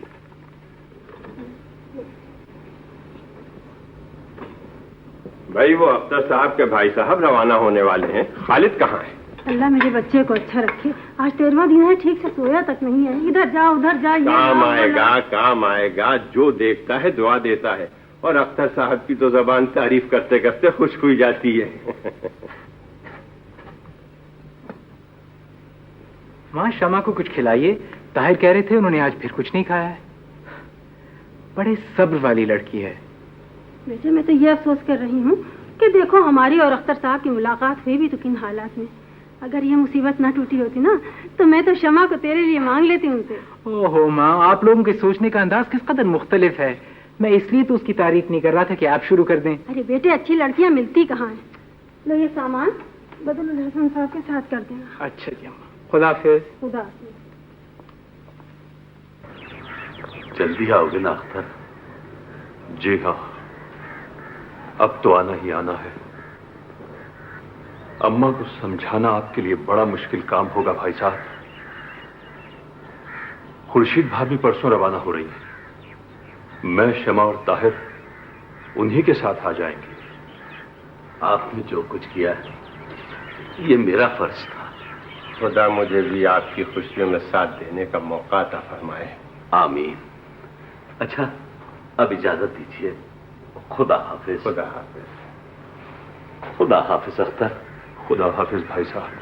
भाई वो अख्तर साहब के भाई साहब रवाना होने वाले हैं, खालिद कहाँ है? अल्लाह मेरे बच्चे को अच्छा रखे, आज 13वां दिन है, ठीक से सोया तक नहीं है। इधर जा उधर जा, काम आएगा काम आएगा, जो देखता है दुआ देता है। और अख्तर साहब की तो जबान तारीफ करते करते खुश हुई जाती है। माँ शमा को कुछ खिलाइए, ताहिर कह रहे थे उन्होंने आज फिर कुछ नहीं खाया है। बड़े सब्र वाली लड़की है। बेटे मैं तो ये अफसोस कर रही हूँ कि देखो हमारी और अख्तर साहब की मुलाकात हुई भी तो किन हालात में। अगर ये मुसीबत ना टूटी होती ना तो मैं तो शमा को तेरे लिए मांग लेती उनसे। ओहो माँ, आप लोगों के सोचने का अंदाज किस कदर मुख्तलिफ है। मैं इसलिए तो उसकी तारीफ नहीं कर रहा था कि आप शुरू कर दें। अरे बेटे अच्छी लड़कियाँ मिलती कहाँ हैं। लो ये सामान बदल हसन साहब के साथ कर देना। अच्छा जी अम्मा, खुदा हाफिज। खुदा हाफिज। जल्दी आओगे ना अख्तर? जी हाँ, अब तो आना ही आना है। अम्मा को समझाना आपके लिए बड़ा मुश्किल काम होगा भाई साहब। खुर्शीद भाभी परसों रवाना हो रही है, मैं शमा और ताहिर उन्हीं के साथ आ जाएंगे। आपने जो कुछ किया है ये मेरा फर्ज था। खुदा मुझे भी आपकी खुशियों में साथ देने का मौका अता फरमाए। आमीन। अच्छा अब इजाजत दीजिए। खुदा हाफिज। खुदा हाफिज। खुदा हाफिज अख्तर। खुदा हाफिज भाई साहब।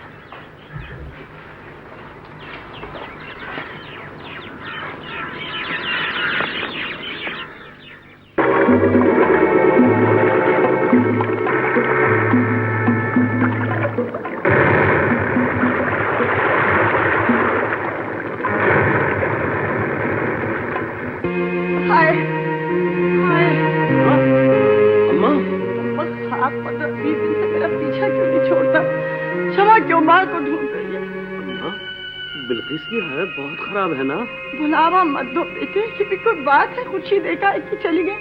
बिल्किस की हालत बहुत खराब है ना? बुलावा मत दो बेटे, ये भी कोई बात है? खुशी देखा है कि चली गई।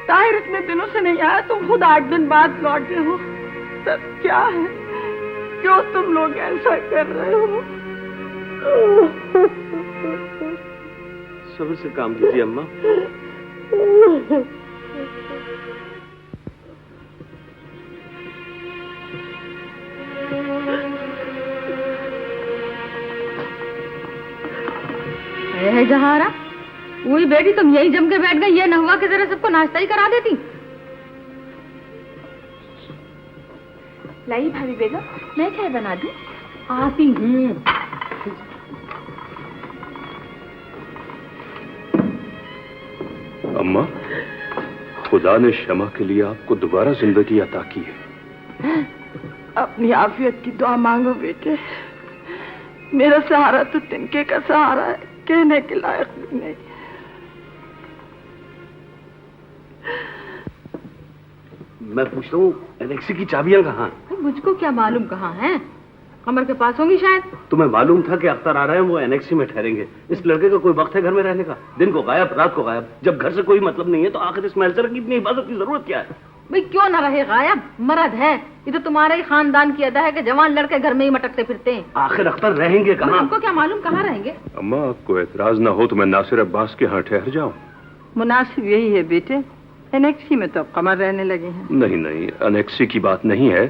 ताहिर इतने दिनों से नहीं आया, तुम खुद 8 दिन बाद लौट गए हो। सब क्या है? क्यों तुम लोग ऐसा कर रहे हो? सब्र से काम लीजिए अम्मा। है जहारा, वही बेटी तुम यही जम के बैठ गई, ये न हुआ कि जरा सबको नाश्ता ही करा देती। लाइए भाभी बेगम, मैं चाय बना दूं? आती हूँ। अम्मा, खुदा ने शमा के लिए आपको दोबारा जिंदगी अता की है। अपनी आफियत की दुआ मांगो बेटे। मेरा सहारा तो तिनके का सहारा है, कहने के लायक भी नहीं। मैं पूछता हूँ एलेक्सी की चाबियां कहाँ? मुझको क्या मालूम कहाँ हैं? कमर के पास होंगी शायद। तुम्हें मालूम था कि अख्तर आ रहे हैं, वो एनेक्सी में ठहरेंगे। इस लड़के का कोई वक्त है घर में रहने का? दिन को गायब, रात को गायब। जब घर से कोई मतलब नहीं है तो आखिर इस महलसर की इतनी हिफाजत की जरूरत क्या है? भाई क्यों ना रहे गायब, मर्द है। ये तो तुम्हारे ही खानदान की अदा है कि जवान लड़के घर में ही मटकते फिरते हैं। आखिर अख्तर रहेंगे कहाँ? हमको क्या मालूम कहाँ रहेंगे। अम्मा आपको एतराज ना हो तो मैं नासिर अब्बास के यहाँ ठहर जाऊं? मुनासिब यही है बेटे, एनेक्सी में तो अब कमर रहने लगे हैं। नहीं नहीं, अनेक्सी की बात नहीं है।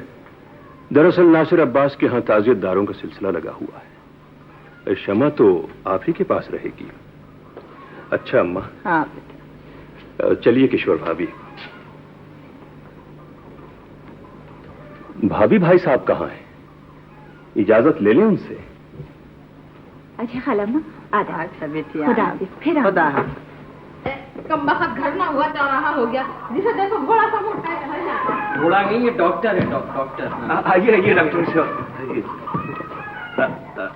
दरअसल नासिर अब्बास के यहाँ ताजियतदारों का सिलसिला लगा हुआ है। शमा तो आप ही के पास रहेगी। अच्छा अम्मा। हाँ बेटे। चलिए किशोर भाभी। भाभी भाई साहब कहाँ हैं? इजाजत ले लें उनसे। अच्छा खालाम्मा आधा। अच्छा बेटी खुदा फिर खुदा। कम वक्त घर ना हुआ चौराहा हो गया, जिसे देखो घोड़ा सा मोटा है। घोड़ा नहीं, ये डॉक्टर है। डॉक्टर। आइए आइए डॉक्टर ईश्वर।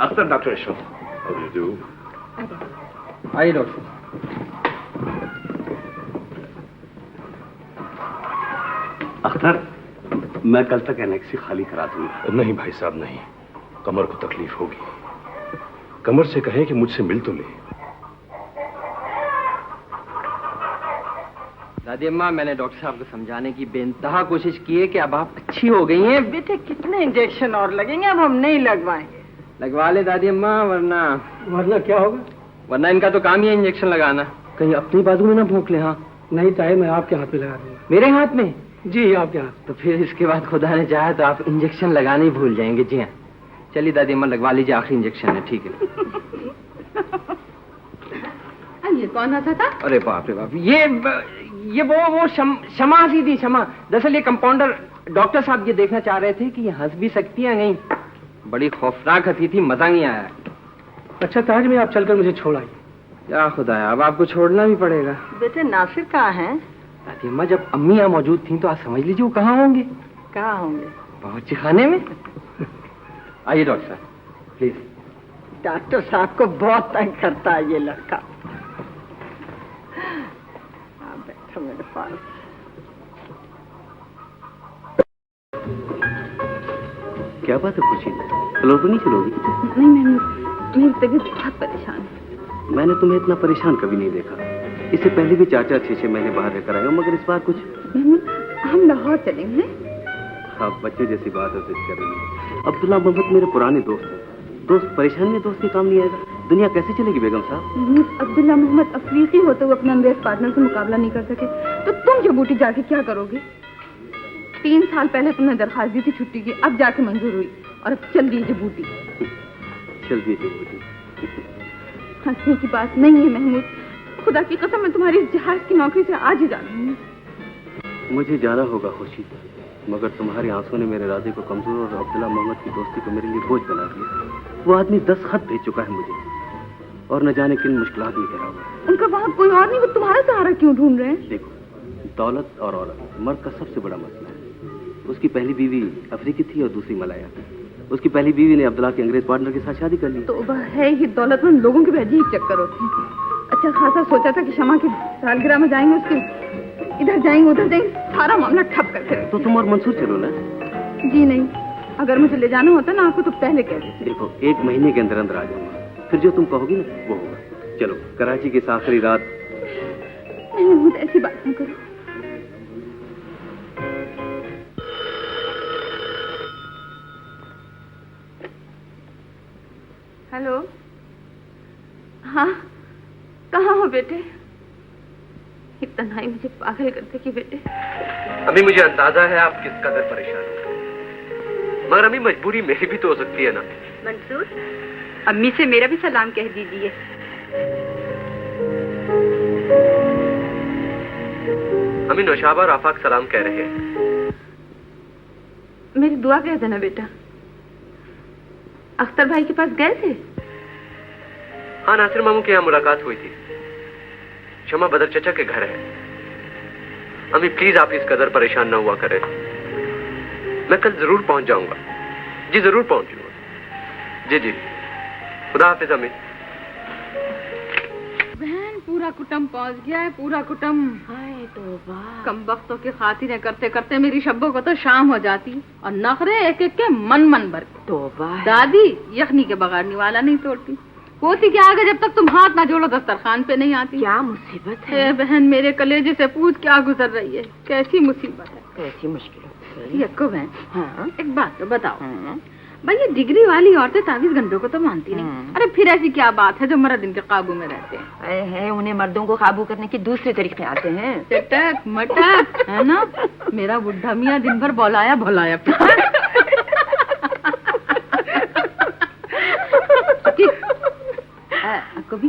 अख्तर डॉक्टर ईश्वर। आइए डॉक्टर। अख्तर, मैं कल तक एनेक्सी खाली करा दूंगा। नहीं भाई साहब नहीं, कमर को तकलीफ होगी। कमर से कहें कि मुझसे मिल तो ले। दादी अम्मा, मैंने डॉक्टर साहब को समझाने की बेइंतहा कोशिश की है कि अब आप अच्छी हो गई हैं। बेटे कितने इंजेक्शन और लगेंगे, अब हम नहीं लगवाएंगे। लगवा ले दादी अम्मा, वरना क्या होगा? वरना इनका तो काम ही है इंजेक्शन लगाना। कहीं अपनी बाजू में ना भोंक ले। हाँ नहीं ताहिर, मैं आपके हाथ पे लगा दूंगा। मेरे हाथ में? जी आपके हाथ। तो फिर इसके बाद खुदा ने चाहा तो आप इंजेक्शन लगाने ही भूल जाएंगे। जी हाँ, चलिए दादी अम्मा लगवा लीजिए, आखिरी इंजेक्शन है। ठीक है। ये कौन आता था? अरे बाप रे बाप, ये वो शमा सी थी, शमा। दरअसल ये कंपाउंडर डॉक्टर साहब ये देखना चाह रहे थे कि ये हंस भी सकती है नहीं। बड़ी खौफनाक हंसी थी, मजा नहीं आया। अच्छा ताज में आप चलकर मुझे छोड़ आइए। क्या खुदाया, अब आपको छोड़ना भी पड़ेगा। बेटे नासिर कहाँ है? दादी अम्मा, जब अम्मी यहाँ मौजूद थी तो आप समझ लीजिए वो कहाँ होंगे। कहाँ होंगे? बावर्ची खाने में। आइए डॉक्टर साहब प्लीज। डॉक्टर साहब को बहुत तंग करता है ये लड़का। बैठो मेरे पास। क्या बात है खुशी, चलो तो नहीं चलोगी? नहीं, मेरी तबीयत बहुत परेशान है। मैंने तुम्हें इतना परेशान कभी नहीं देखा। इससे पहले भी 4-4, 6-6 महीने बाहर रहकर आए हो, मगर इस बार कुछ। हम लाहौर चलेंगे। आप बच्चे जैसी बात है कर रही है। अब्दुल्ला मोहम्मद मेरे पुराने दोस्त हैं। दोस्त परेशान में दोस्त के काम नहीं आएगा। दुनिया कैसे चलेगी बेगम साहब? अब्दुल्ला मोहम्मद अफ्रीकी होते हुए अपने अंग्रेज पार्टनर से मुकाबला नहीं कर सके तो तुम जिबूटी जाके क्या करोगे? 3 साल पहले तुमने दरखास्त दी थी छुट्टी की, अब जाके मंजूर हुई और अब चल दी जिबूटी। चल दी जिबूटी। हंसने की बात नहीं है महमूद, खुदा की कसम मैं तुम्हारी जहाज की नौकरी से आज ही जा रही हूँ। मुझे जाना होगा खुशी, मगर तुम्हारे आंसू ने मेरे इरादे को कमजोर और अब्दुल्ला मोहम्मद की दोस्ती को मेरे लिए बोझ बना दिया। वो आदमी 10 खत भेज चुका है मुझे और न जाने किन मुश्किलात में घिरा हुआ है। उनका वहाँ कोई और नहीं, वो तुम्हारा सहारा क्यों ढूंढ रहे हैं? देखो, दौलत और औरत मर्द का सबसे बड़ा मसला है। उसकी पहली बीवी अफ्रीकी थी और दूसरी मलाया। उसकी पहली बीवी ने अब्दुल्ला के अंग्रेज पार्टनर के साथ शादी कर ली। तो वह है ही दौलतमंद लोगों के अजीब चक्कर होते हैं। अच्छा खासा सोचा था कि शमा की सालगिरह में जाएंगे, उसके इधर जाएंगे उधर जाएंगे, सारा मामला ठप करके रखेंगे। तो तुम और मंसूर चलो ना। जी नहीं, अगर मुझे ले जाना होता ना आपको तो पहले कह देते। देखो 1 महीने के अंदर अंदर आ जाऊंगा, फिर जो तुम कहोगी ना वो होगा। चलो कराची की आखिरी रात। नहीं मुझे ऐसी बात न करो। हेलो, हाँ कहाँ हो बेटे? तन्हाई मुझे पागल करते कि बेटे। अम्मी मुझे अंदाजा है आप किस कदर परेशान हैं, मगर अम्मी मजबूरी मेरी भी तो हो सकती है ना। मंसूर, अम्मी से मेरा भी सलाम कह दीजिए। अम्मी नौशाबा और आफाक सलाम कह रहे हैं। मेरी दुआ कह देना बेटा। अख्तर भाई के पास गए थे? हाँ, नासिर मामू के यहाँ मुलाकात हुई थी। शमा बदर चचा के घर है। अम्मी प्लीज आप इस कदर परेशान ना हुआ करें। मैं कल जरूर पहुंच जाऊंगा। जी जरूर पहुंचूंगा। जी जी, खुदा हाफिज अम्मी। बहन पूरा कुटुंब पहुंच गया है, पूरा कुटुंब। हाय तौबा, कम वक्तों की खातिरें करते करते मेरी शब्बों को तो शाम हो जाती और नखरे एक एक के मन भर। तौबा, दादी यखनी के बगैर निवाला नहीं तोड़ती। पोती के आगे जब तक तुम हाथ ना जोड़ो दस्तरखान पे नहीं आती। क्या मुसीबत है बहन, मेरे कलेजे से पूछ क्या गुजर रही है, कैसी मुसीबत है, कैसी मुश्किल। यक्को बहन, हाँ? एक बात तो बताओ। भाई ये डिग्री वाली औरतें तावीज गंडों को तो मानती नहीं। अरे फिर ऐसी क्या बात है जो मर्द इनके काबू में रहते हैं? है, उन्हें मर्दों को काबू करने के दूसरे तरीके आते हैं। चटक मटक है ना। मेरा बुढ़ा मियाँ दिन भर बोलाया भोलाया कभी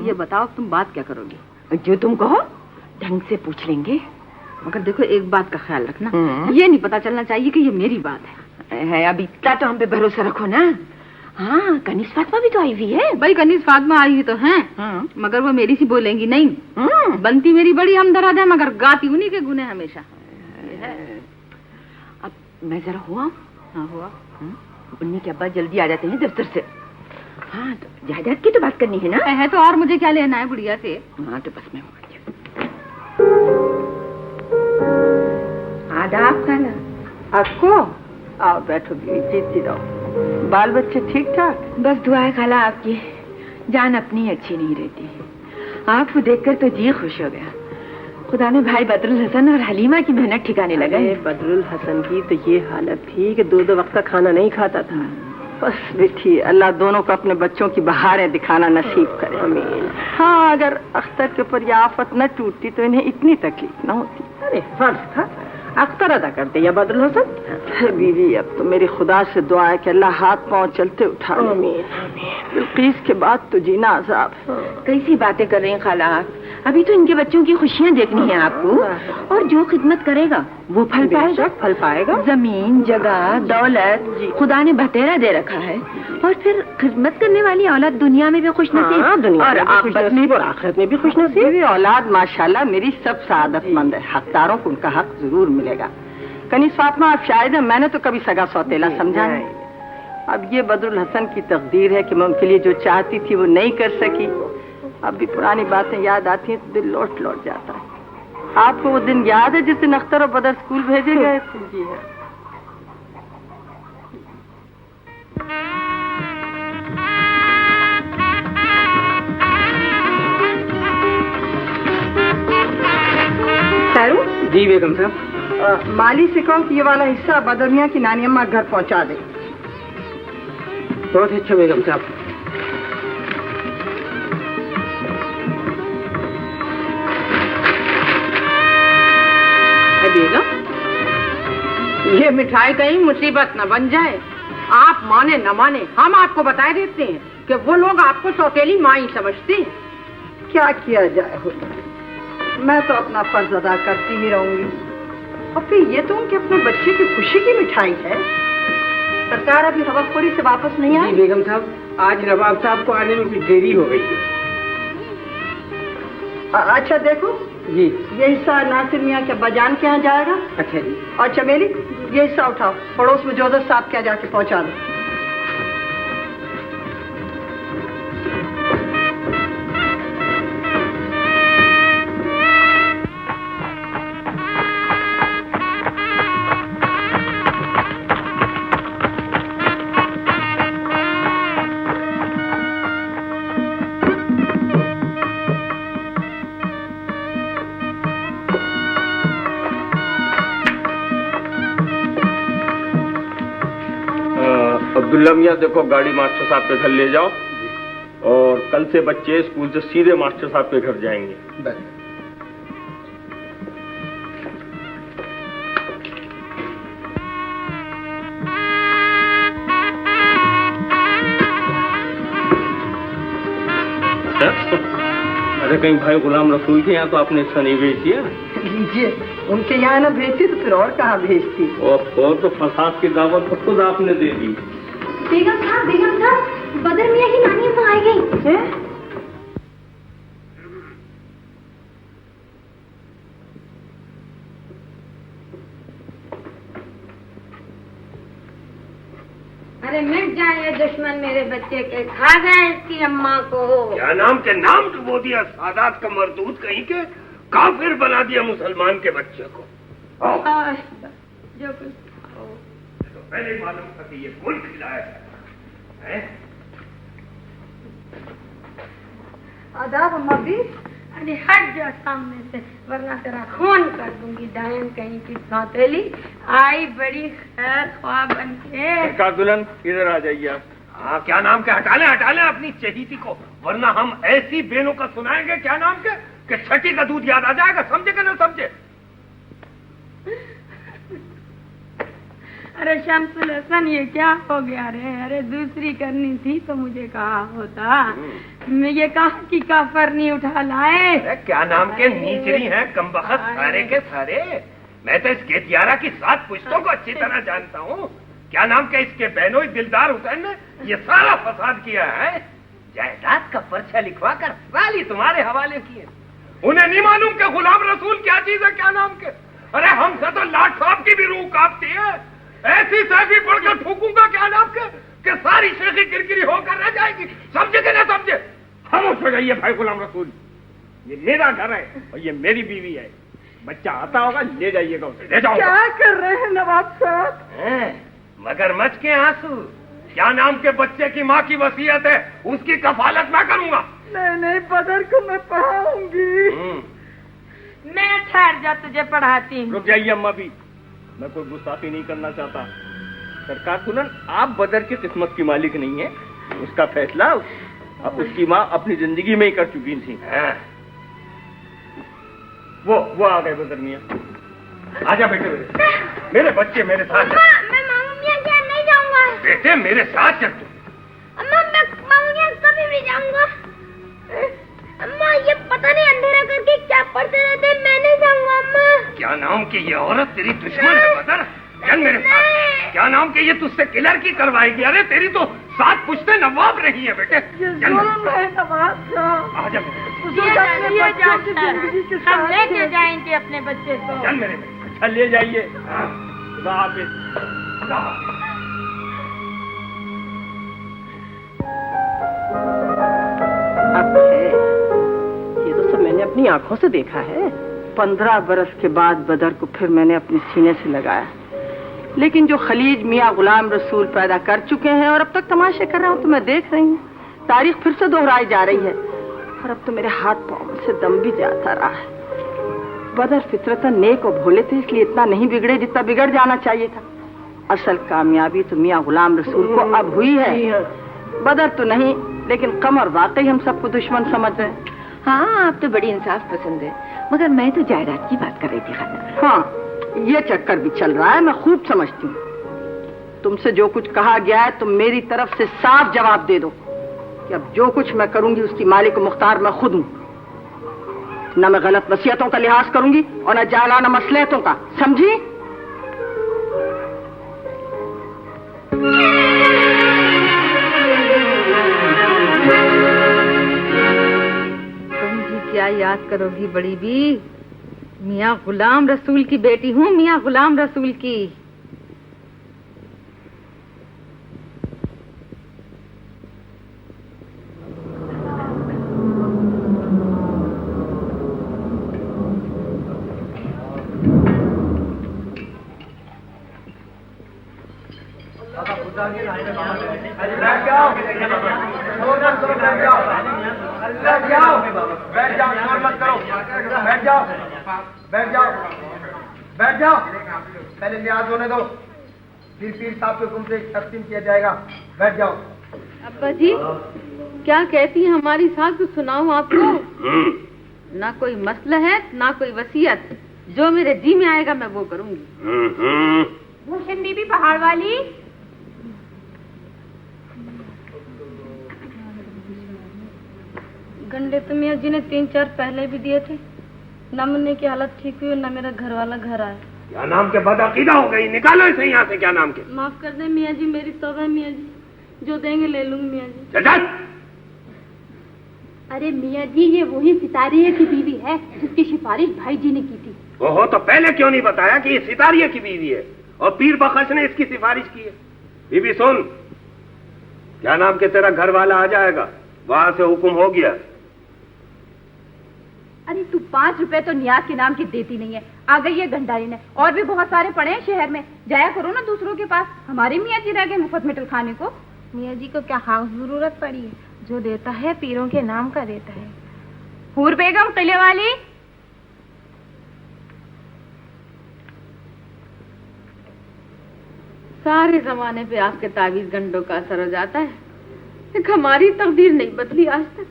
ये बताओ तुम बात क्या करोगी? जो तुम कहो ढंग से पूछ लेंगे, मगर देखो एक बात का ख्याल रखना, ये नहीं पता चलना चाहिए कि ये मेरी बात है। अब इतना तो हम पे भरोसा रखो ना। हाँ, कनीज फातिमा भी तो आई हुई है। भाई कनीज फातिमा आई हुई तो है, मगर वो मेरी सी बोलेंगी नहीं। बनती मेरी बड़ी हमदर्द है, मगर गाती उन्हीं के गुने हमेशा। अब मैं जरा हुआ। हाँ हुआ। उन्हीं के अब्बा जल्दी आ जाते हैं दफ्तर से। हाँ, तो जायदाद की तो बात करनी है ना। है तो और मुझे क्या लेना है गुड़िया से? हाँ तो बस मैं आदाब खाना। आपको आओ बैठो बीवी, जीती रहो। बाल बच्चे ठीक ठाक? बस दुआ है खाला आपकी। जान अपनी अच्छी नहीं रहती, आपको देखकर तो जी खुश हो गया। खुदा ने भाई बदरुल हसन और हलीमा की मेहनत ठिकाने लगाई। बदरुल हसन की तो ये हालत थी कि 2-2 वक्त का खाना नहीं खाता था। बस बेटी, अल्लाह दोनों को अपने बच्चों की बहारें दिखाना नसीब करे। आमीन। हाँ, अगर अख्तर के ऊपर ये आफत न टूटती तो इन्हें इतनी तकलीफ न होती। अरे फर्ज था अख्तर अदा करते या बदरुल हसन। बीवी, अब तो मेरी खुदा से दुआ है कि अल्लाह हाथ पांव चलते उठा। बिल्किस के बाद तो जीना अजाब। कैसी बातें कर रही हैं खाला आप? अभी तो इनके बच्चों की खुशियाँ देखनी है आपको। और जो खिदमत करेगा वो फल पाएगा। जमीन, जगह, दौलत खुदा ने बतेरा दे रखा है। और फिर खिदमत करने वाली औलाद दुनिया में भी खुशनसीब और आखिरत में भी खुशनसीब। मेरी औलाद माशाल्लाह मेरी सब सादतमंद है। हकदारों को उनका हक जरूर मिलेगा। कनीस फातिमा, आप शायद है, मैंने तो कभी सगा सौतेला समझा नहीं। अब ये बदरुल हसन की तकदीर है कि मैं उनके लिए जो चाहती थी वो नहीं कर सकी। अब भी पुरानी बातें याद आती हैं तो दिल लौट जाता है। आपको वो दिन याद है जिस दिन अख्तर और बदर स्कूल भेजे गए थे? जी है। जी बेगम साहब। माली से कहो कि ये वाला हिस्सा बदर मियां की नानी अम्मा घर पहुंचा दे। बहुत अच्छा बेगम साहब। बेगम, ये मिठाई कहीं मुसीबत न बन जाए। आप माने न माने, हम आपको बता देते हैं कि वो लोग आपको सौतेली माँ ही समझते हैं। क्या किया जाए, मैं तो अपना फर्ज अदा करती ही रहूंगी। और फिर ये तो उनके अपने बच्चे की खुशी की मिठाई है। सरकार अभी हवाखोरी से वापस नहीं आई? बेगम साहब, आज नवाब साहब को आने में कुछ देरी हो गई है। अच्छा देखो जी, ये हिस्सा नासिर मियाँ के अब्बाजान के यहाँ जाएगा। अच्छा जी। और चमेली, ये हिस्सा उठाओ, पड़ोस में जोधर साहब के यहाँ जाके पहुँचा दो। अब्दुल्ला मियाँ, देखो गाड़ी मास्टर साहब के घर ले जाओ और कल से बच्चे स्कूल से सीधे मास्टर साहब के घर जाएंगे। अरे कहीं भाई गुलाम रसूल के यहाँ तो आपने इसका नहीं भेज दिया? लीजिए, उनके यहाँ न भेजती तो फिर और कहाँ भेजती। और तो फसाद की दावत तो खुद आपने दे दी। बेगम साहब, बदर मियाँ की नानी अम्मा आ गई। अरे मिट जाए ये दुश्मन मेरे बच्चे के, खा गए इसकी अम्मा को। क्या नाम के नाम डुबो दिया सादात का मरदूद कहीं के, काफिर बना दिया मुसलमान के बच्चे को। जो कुछ तो पहले ही मालूम था कि ये फूल खिलाया है। आदाब अम्मा भी। अरे हट जा सामने से, वरना तेरा खून कर दूंगी। डायन कहीं की सौतेली आई बड़ी खैर ख्वाह बन के। दुल्हन इधर आ जाइए आप। हाँ, क्या नाम के हटा ले अपनी चहेती को, वरना हम ऐसी बेनों का सुनाएंगे क्या नाम के कि छठी का दूध याद आ जाएगा। समझे कि ना समझे? अरे शम्सुल हसन, ये क्या हो गया रे? अरे दूसरी करनी थी तो मुझे कहा होता। मैं ये कहा कि काफर नहीं उठा लाए। अरे क्या नाम के नीचरी हैं कमबख्त सारे के सारे। मैं तो इस गेतियारा की 7 पुश्तों को अच्छी तरह जानता हूँ। क्या नाम के इसके बहनोई दिलदार हुसैन ने ये सारा फसाद किया है। जायदाद का पर्चा लिखवा कर साली तुम्हारे हवाले किए। उन्हें नहीं मालूम कि गुलाम रसूल क्या चीज है। क्या नाम के, अरे हमसे तो लाट साहब की भी रूह कांपती है। ऐसी सैफी पढ़कर ठूकूंगा क्या नाम के कि सारी शेखी किरकिरी होकर रह जाएगी। समझे कि ना समझे? खामोश हो जाइए भाई गुलाम रसूल। ये मेरा घर है और ये मेरी बीवी है। बच्चा आता होगा, ले जाइएगा उसे, ले जाओ। क्या कर रहे हैं नवाब साहब? मगरमच्छ के आंसू। क्या नाम के बच्चे की माँ की वसीयत है, उसकी कफालत मैं करूंगा। नहीं, बदर को मैं पढ़ाऊंगी। मैं ठहर जा, तुझे पढ़ाती हूँ। रुक जाइए अम्मा भी, मैं कोई गुस्ताखी नहीं करना चाहता। सरकार सुनन, आप बदर की किस्मत की मालिक नहीं है, उसका फैसला अब उसकी माँ अपनी जिंदगी में ही कर चुकी थी। वो आ गए बदर मियाँ। आजा बेटे, मेरे बच्चे मेरे साथ चल। मैं मामू मियाँ के यहाँ नहीं जाऊंगा। बेटे मेरे साथ चल। अम्मा मैं मामू मियाँ कभी भी जाऊंगा। अम्मा ये पता नहीं अंधेरा करके क्या पढ़ते रहते, मैं नहीं जाऊंगा अम्मा। क्या नाम की ये औरत तेरी दुश्मन है बदर? चल मेरे साथ। क्या नाम की ये तुझसे किलर की करवाएगी? अरे तेरी तो 7 पुश्ते नवाब रही है बेटे। आजा हम लेके जाएंगे अपने बच्चे को। चल मेरे बेटे, अच्छा ले जाइए। खुदा हाफिज। अब है, ये तो सब मैंने अपनी आंखों से देखा है। 15 बरस के बाद बदर को फिर मैंने अपने सीने से लगाया, लेकिन जो खलीज मियाँ गुलाम रसूल पैदा कर चुके हैं और अब तक तमाशे कर रहा हूँ तो मैं देख रही हूँ। तारीख फिर से दोहराई जा रही है और अब तो मेरे हाथ पाँव से दम भी जाता रहा है। बदर फितरतन नेक और भोले थे, इसलिए इतना नहीं बिगड़े जितना बिगड़ जाना चाहिए था। असल कामयाबी तो मियाँ गुलाम रसूल को अब हुई है, बदर तो नहीं। लेकिन कमर वाकई हम सबको दुश्मन समझ रहे हैं। हाँ, आप तो बड़ी इंसाफ पसंद है, मगर मैं तो जायदाद की बात कर रही थी खाला। हाँ, ये चक्कर भी चल रहा है, मैं खूब समझती हूँ। तुमसे जो कुछ कहा गया है तुम मेरी तरफ से साफ जवाब दे दो कि अब जो कुछ मैं करूंगी उसकी मालिक मुख्तार मैं खुद हूँ। न मैं गलत वसीयतों का लिहाज करूंगी और न जालाना मसलहतों का, समझी? तुम भी क्या याद करोगी बड़ी भी? मियाँ गुलाम रसूल की बेटी हूँ, मियाँ गुलाम रसूल की। बैठ जाओ। पहले लिहाज होने दो, फिर पीर साहब के हुक्म से तकसीम किया जाएगा। बैठ जाओ। अब्बा जी क्या कहती है हमारी सास, तो सुनाऊं आपको? ना कोई मसला है ना कोई वसीयत, जो मेरे जी में आएगा मैं वो करूंगी। भूषण बीबी पहाड़ वाली, गंडे तो मियाँ जी ने 3-4 पहले भी दिए थे, न मिलने की हालत ठीक हुई और न मेरा घर वाला घर आया। क्या नाम के बदअकीदा हो गई? निकालो इसे यहाँ से। क्या नाम के? माफ कर दे मियाँ जी, मेरी तौबा है मियाँ जी, जो देंगे ले लूंगी मियाँ जी। चल चल। अरे मियाँ जी ये वही सितारिया की बीवी है जिसकी सिफारिश भाई जी ने की थी। ओहो, तो पहले क्यों नहीं बताया कि ये सितारिया की बीवी है और पीर बख्श ने इसकी सिफारिश की है? बीबी सुन, क्या नाम के तेरा घर वाला आ जाएगा, वहां से हुक्म हो गया। अरे तू 5 रुपए तो नियाज के नाम की देती नहीं है, आ गई है गंडारी ने। और भी बहुत सारे पड़े हैं शहर में, जाया करो ना दूसरों के पास। हमारे मियाँ जी रह गए मुफ्त मिठल खाने को। मियाँ जी को क्या खास जरूरत पड़ी है, जो देता है पीरों के नाम का देता है। हूर बेगम किले वाली, सारे जमाने पे आपके तावीज गंडों का असर हो जाता है, एक हमारी तकदीर नहीं बदली आज तक।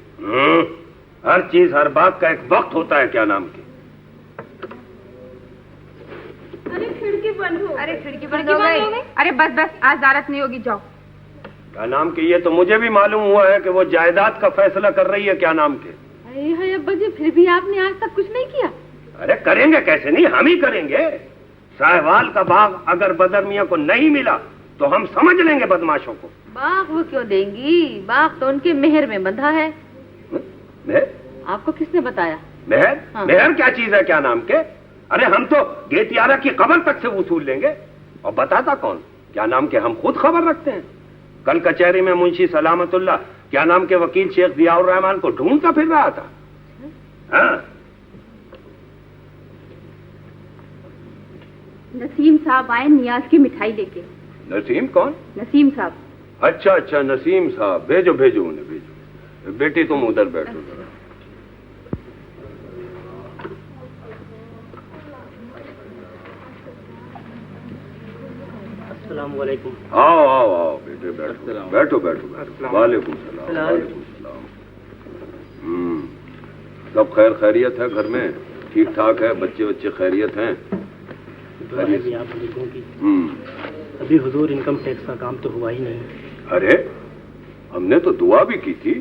हर चीज हर बात का एक वक्त होता है। क्या नाम के? अरे खिड़की बंद हो, अरे खिड़की बंद हो गई। अरे बस बस, आज दारत नहीं होगी, जाओ। क्या नाम के? ये तो मुझे भी मालूम हुआ है कि वो जायदाद का फैसला कर रही है। क्या नाम के? अरे अब्बा जी, फिर भी आपने आज तक कुछ नहीं किया। अरे करेंगे कैसे नहीं, हम ही करेंगे। साहिवाल का बाग अगर बदर मियाँ को नहीं मिला तो हम समझ लेंगे बदमाशों को। बाग वो क्यों देंगी, बाग तो उनके मेहर में बंधा है। मेहर? आपको किसने बताया? मेहर? हाँ। मेहर क्या चीज है? क्या नाम के? अरे हम तो गेतियारा की खबर तक से वसूल लेंगे। और बताता कौन? क्या नाम के हम खुद खबर रखते हैं। कल कचहरी में मुंशी सलामतुल्लाह क्या नाम के वकील शेख जियाउर रहमान को ढूंढता फिर रहा था। हाँ। नसीम साहब आए नियाज की मिठाई लेके। नसीम कौन? नसीम साहब। अच्छा अच्छा, नसीम साहब, भेजो भेजो उन्हें, भेजो। बेटी तुम उधर बैठो जरा। अस्सलाम वालेकुम। आओ आओ आओ बेटे, बैठो बैठो बैठो बैठो। वालेकुम सलाम, वालेकुम सलाम। सब खैर खैरियत है घर में? ठीक ठाक है? बच्चे बच्चे खैरियत हैं? दुआ है भी आप लोगों की। अभी हुजूर इनकम टैक्स का काम तो हुआ ही नहीं। अरे हमने तो दुआ भी की थी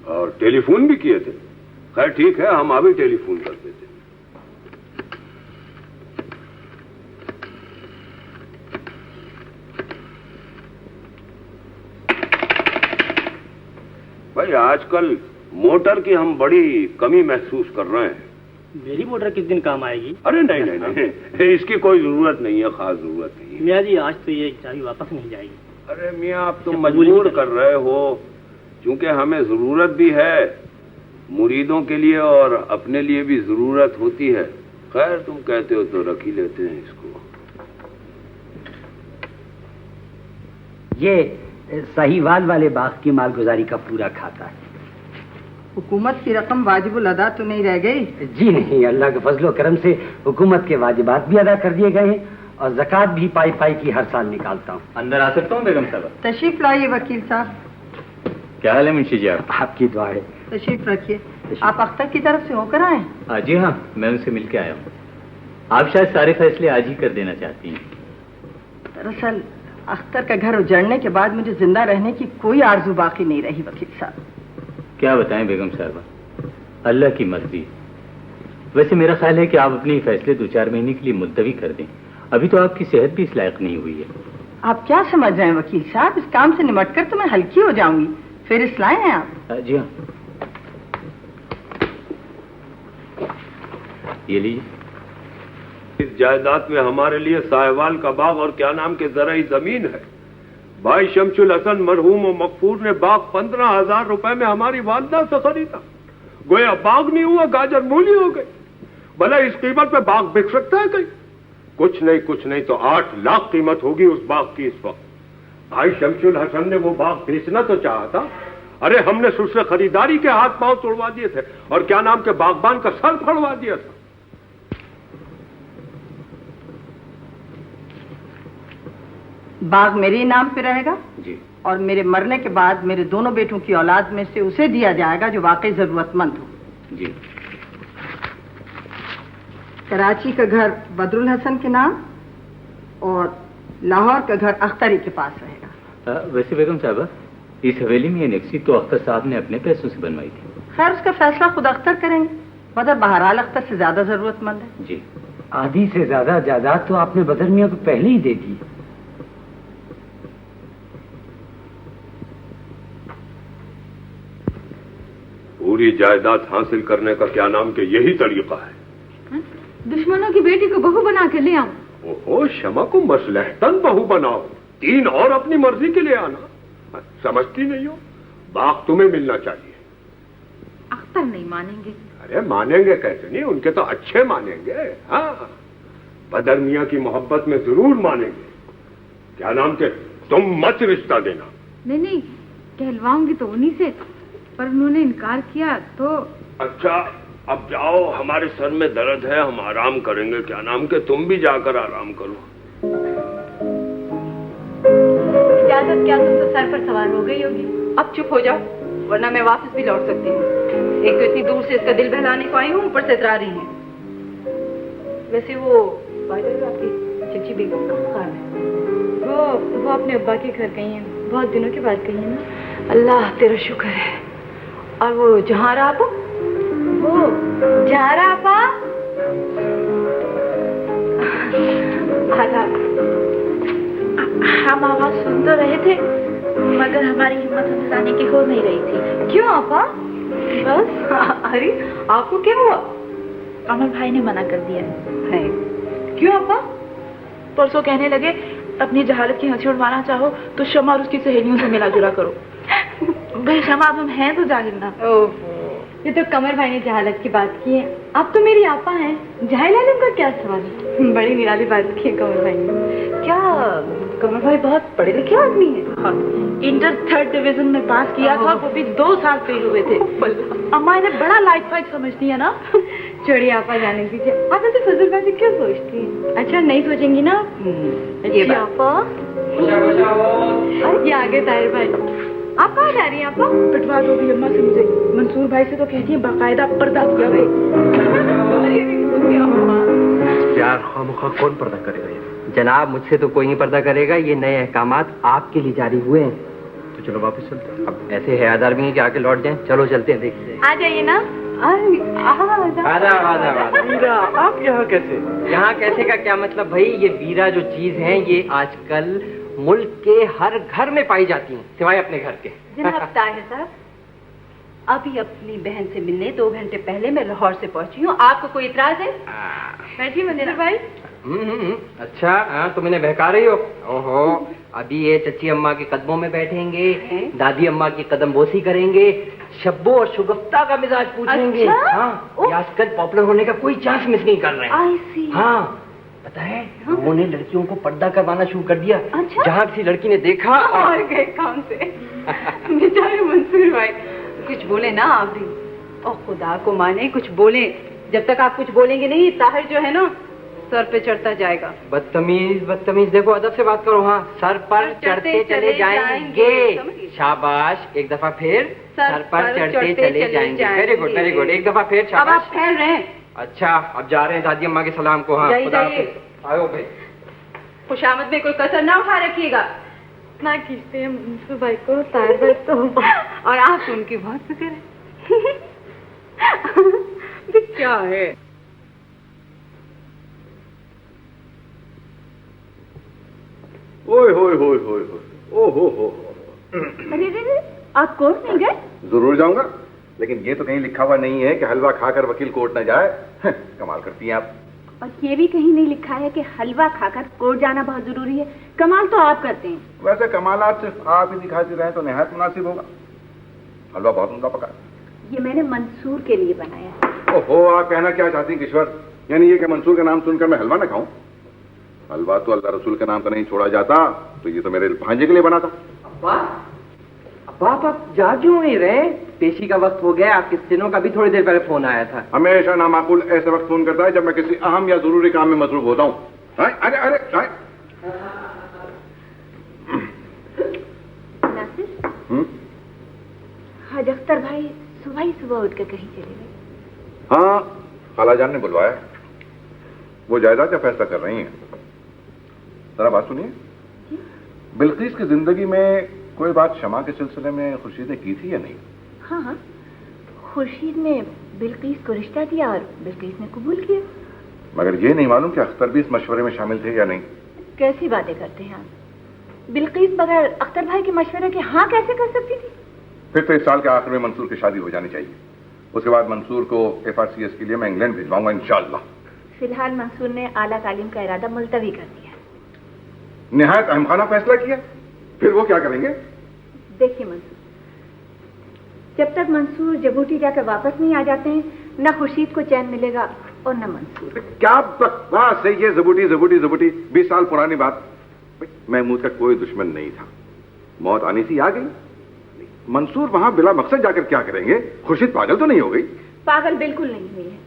और टेलीफोन भी किए थे। खैर ठीक है, हम अभी टेलीफोन कर देते। भाई आजकल मोटर की हम बड़ी कमी महसूस कर रहे हैं। मेरी मोटर किस दिन काम आएगी? अरे नहीं नहीं नहीं, इसकी कोई जरूरत नहीं है, खास जरूरत नहीं है। मियाँ जी आज तो ये चाबी वापस नहीं जाएगी। अरे मियाँ आप तो मजबूर कर रहे हो, क्योंकि हमें जरूरत भी है, मुरीदों के लिए और अपने लिए भी जरूरत होती है। खैर तुम कहते हो तो रख ही लेते हैं इसको। ये साहिवाल वाले बाग की मालगुजारी का पूरा खाता है। हुकूमत की रकम वाजिबुल अदा तो नहीं रह गई? जी नहीं, अल्लाह के फजलो करम से हुकूमत के वाजिबात भी अदा कर दिए गए हैं और ज़कात भी पाई पाई की हर साल निकालता हूँ। अंदर आ सकता हूँ बेगम साहब? तशरीफ लाइए वकील साहब। क्या हाल है मुंशी जी? आपकी दुआ है। तशरीफ रखिए। आप अख्तर की तरफ से होकर आए? जी हाँ, मैं उनसे मिल के आया हूँ। आप शायद सारे फैसले आज ही कर देना चाहती हैं। दरअसल अख्तर का घर उजड़ने के बाद मुझे जिंदा रहने की कोई आरजू बाकी नहीं रही वकील साहब। क्या बताएं बेगम साहबा, अल्लाह की मर्जी। वैसे मेरा ख्याल है कि आप अपने फैसले 2-4 महीने के लिए मुलतवी कर दें। अभी तो आपकी सेहत भी इस लायक नहीं हुई है। आप क्या समझ रहे हैं वकील साहब? इस काम से निमट कर तो मैं हल्की हो जाऊंगी। फिर इस लाए हैं आप? जी हाँ, ये लीजिए। इस जायदाद में हमारे लिए साहिवाल का बाग और क्या नाम के ज़राई जमीन है। भाई शमशुल हसन मरहूम और मकफूर ने बाग 15,000 रुपए में हमारी वालदा से खरीदा। गोया बाग नहीं हुआ, गाजर मूली हो गई। भला इस कीमत पे बाग बिक सकता है कहीं? कुछ नहीं तो 8 लाख कीमत होगी उस बाग की इस वक्त। भाई शमशुल हसन ने वो बाग बेचना तो चाहा था। अरे हमने उससे खरीदारी के हाथ पांव तोड़वा दिए थे और क्या नाम के बागबान का सर फड़वा दिया था। बाग मेरे नाम पे रहेगा जी, और मेरे मरने के बाद मेरे दोनों बेटों की औलाद में से उसे दिया जाएगा जो वाकई जरूरतमंद हो। जी। कराची का घर बदरुल हसन के नाम और लाहौर का घर अख्तरी के पास रहेगा। वैसे बेगम साहबा, इस हवेली में ये नेक्सी तो अख्तर साहब ने अपने पैसों से बनवाई थी। खैर उसका फैसला खुद अख्तर करेंगे, मगर बहरहाल अख्तर से ज्यादा जरूरतमंद है। जी। आधी से ज्यादा जायदाद तो आपने बदर मियाँ को पहले ही दे दी। पूरी जायदाद हासिल करने का क्या नाम के यही तरीका है। दुश्मनों की बेटी को बहू बना के ले आओ। ओहो, शमा को मसलहतन बहू बनाओ, 3 और अपनी मर्जी के लिए आना। समझती नहीं हो? बाग तुम्हें मिलना चाहिए। अख्तर नहीं मानेंगे। अरे मानेंगे कैसे नहीं, उनके तो अच्छे मानेंगे। हाँ, बदर मियाँ की मोहब्बत में जरूर मानेंगे। क्या नाम के तुम मत रिश्ता देना। नहीं, कहलवाऊंगी तो उन्हीं से, पर उन्होंने इनकार किया तो। अच्छा, अब जाओ, हमारे सर में दर्द है, हम आराम करेंगे। क्या नाम के तुम भी जाकर आराम करो। इजाजत क्या, तुम तो सर पर सवार हो गई होगी। अब चुप हो जाओ, वरना मैं वापस भी लौट सकती हूँ। एक तो इतनी दूर से इसका दिल बहलाने को आई हूँ, ऊपर से इतरा रही हैं। वैसे वो आपकी चची बेगम कहाँ है? वो अपने अब्बा के घर गई हैं, बहुत दिनों के बाद गई हैं ना। अल्लाह तेरा शुक्र है। और वो जहारा आपा, वो जहारा आपा हम आवाज सुन तो रहे थे, मगर हमारी हिम्मत हमें जाने की हो नहीं रही थी। क्यों आपा? बस। अरे आपको क्या हुआ? कमल भाई ने मना कर दिया है। क्यों आपा? परसों कहने लगे अपनी जहालत की हंसी उड़वाना चाहो तो शमा और उसकी सहेलियों से मिला जुला करो। भाई शमा, अब हम हैं तो जाहिर ना। ये तो कमर भाई ने जहालत की बात की है। आप तो मेरी आपा हैं, जाहिल आलम का क्या सवाल है? बड़ी निराली बात की है कमर भाई ने। क्या कमर भाई बहुत पढ़े लिखे आदमी है? हाँ, इंटर 3rd डिवीजन में पास किया था, वो भी 2 साल फेल हुए थे। अम्मा इन्हें बड़ा लाइक फाइक समझती है ना। छोड़िए आपा, जाने दीजिए। आप ऐसे फजूलबाजी क्यों सोचती हैं? अच्छा नहीं सोचेंगी ना? ये अच्छी आपा। ये आगे ताहिर भाई। आप कहाँ जा रही हैं आपा? पिटवा दो भी अम्मा से मुझे। मंसूर भाई से तो कहती है बाकायदा पर्दा किया भाई। प्यार खामखा कौन पर्दा करेगा ये? जनाब मुझसे तो कोई नहीं पर्दा करेगा। ये नए अहकामात आपके लिए जारी हुए हैं। तो चलो वापस चलते हैं। अब ऐसे हयादार भी हैं कि आके लौट जाएं। चलो चलते हैं, देखते हैं। आ जाइए ना। वीरा, आप यहाँ कैसे? यहाँ कैसे का क्या मतलब भाई? ये वीरा जो चीज है ये आजकल मुल्क के हर घर में पाई जाती हैं, सिवाय अपने घर के। जनाब ताहिर साहब, अभी अपनी बहन से मिलने 2 घंटे पहले मैं लाहौर से पहुंची हूँ। आपको कोई इतराज है? बैठिए मंदिर भाई। अच्छा, हाँ तुम इन्हें बहका रही हो? ओहो, अभी ये चच्ची अम्मा के कदमों में बैठेंगे, दादी अम्मा की कदम बोसी करेंगे, शब्बो और शुगफ्ता का मिजाज पूछेंगे। अच्छा? हाँ, ये आजकल पॉपुलर होने का कोई चांस मिस नहीं कर रहे हैं। हाँ, पता है उन्होंने लड़कियों को पर्दा करवाना शुरू कर दिया। अच्छा? जहाँ किसी लड़की ने देखा और गए काम से। बेचारे मंसूर भाई। कुछ बोले ना आप भी। और खुदा को माने कुछ बोले। जब तक आप कुछ बोलेंगे नहीं, ताहिर जो है ना सर पे चढ़ता जाएगा। बदतमीज बदतमीज, देखो अदब से बात करो। हाँ, सर पर चढ़ते चले जाएंगे। शाबाश, एक दफा फिर सर पर चढ़ते चले जाएंगे। वेरी गुड वेरी गुड, एक दफा फिर शाबाश। अब आप फैल रहे हैं। अच्छा, अब जा रहे हैं दादी अम्मा के सलाम को। हाँ, खुदा हाफिज। आओ भाई। खुशामद में कोई कसर ना उठा रखिएगा। ना खींचते हैं मंसूर भाई को, ताहिर भाई तो। और आप तो उनकी बहुत फिक्र है। क्या है? ओए होए होए होए होए, ओ हो। अरे आप कोर्ट नहीं गए? जरूर जाऊंगा, लेकिन ये तो कहीं लिखा हुआ नहीं है कि हलवा खाकर वकील कोर्ट न जाए। कमाल करती हैं आप। और ये भी कहीं नहीं लिखा है कि हलवा खाकर कोर्ट जाना बहुत जरूरी है। कमाल तो आप करते हैं। वैसे कमालात सिर्फ आप ही दिखाते रहे तो निहायत मुनासिब होगा। हलवा बहुत उमदा पका। ये मैंने मंसूर के लिए बनाया। ओहो, आप कहना क्या चाहती हैं किश्वर? यानी ये कि मंसूर का नाम सुनकर मैं हलवा न खाऊं? हलवा तो अल्लाह रसूल के नाम पर नहीं छोड़ा जाता, तो ये तो मेरे भांजे के लिए बना था। अब्बा आप जा क्यों नहीं रहे? पेशी का वक्त हो गया। आपके सिनों का भी थोड़ी देर पहले फोन आया था। हमेशा नामाकुल ऐसे वक्त फोन करता है जब मैं किसी अहम या जरूरी काम में मसरूफ होता हूँ। अरे अरे नासिर, हाज अख्तर भाई सुबह ही सुबह उठकर कहीं चले गए। हाँ, खालाजान ने बुलवाया। वो जायदाद का फैसला कर रही हैं। जरा बात सुनिए। बिल्किस की जिंदगी में कोई बात शमा के सिलसिले में खुर्शीद ने की थी या नहीं? हाँ, खुर्शीद ने बिल्किस को रिश्ता दिया और बिल्किस ने कबूल किया। मगर ये नहीं मालूम कि अख्तर भी इस मशवरे में शामिल थे या नहीं। कैसी बातें करते हैं आप? बिल्किस बगैर अख्तर भाई के मशवरे के हाँ कैसे कर सकती थी? फिर तो इस साल के आखिर में मंसूर की शादी हो जानी चाहिए। उसके बाद मंसूर को FRCS के लिए मैं इंग्लैंड भिजवाऊंगा इंशाअल्लाह। फिलहाल मंसूर ने आला तालीम का इरादा मुलतवी कर दिया। निहायत अहमखाना फैसला किया। फिर वो क्या करेंगे? देखिए मंसूर, जब तक मंसूर जबूटी जाकर वापस नहीं आ जाते हैं, न खुर्शीद को चैन मिलेगा और न मंसूर। क्या बकवास है ये? जबूटी जबूटी जबूटी, 20 साल पुरानी बात। महमूद का कोई दुश्मन नहीं था। मौत आनी सी आ गई। मंसूर वहां बिला मकसद जाकर क्या करेंगे? खुर्शीद पागल तो नहीं हो गई? पागल बिल्कुल नहीं हुई है।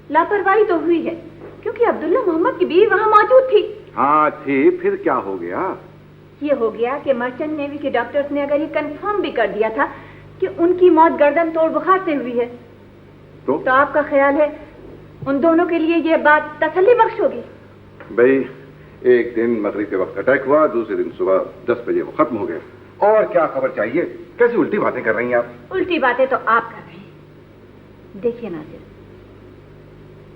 लापरवाही तो हुई है, क्योंकि अब्दुल्ला मोहम्मद की बीवी वहां मौजूद थी। हाँ थी, फिर क्या हो गया? ये हो गया कि मर्चेंट नेवी के डॉक्टर्स ने अगर ये कंफर्म भी कर दिया था कि उनकी मौत गर्दन तोड़ बुखार से हुई है, तो आपका ख्याल है उन दोनों के लिए ये बात तसल्ली बख्श होगी? भाई, एक दिन मगरिब के वक्त अटैक हुआ, दूसरे दिन सुबह 10 बजे वो खत्म हो गया। और क्या खबर चाहिए? कैसी उल्टी बातें कर रही हैं आप? उल्टी बातें तो आप कर रहे हैं। देखिए नासिर,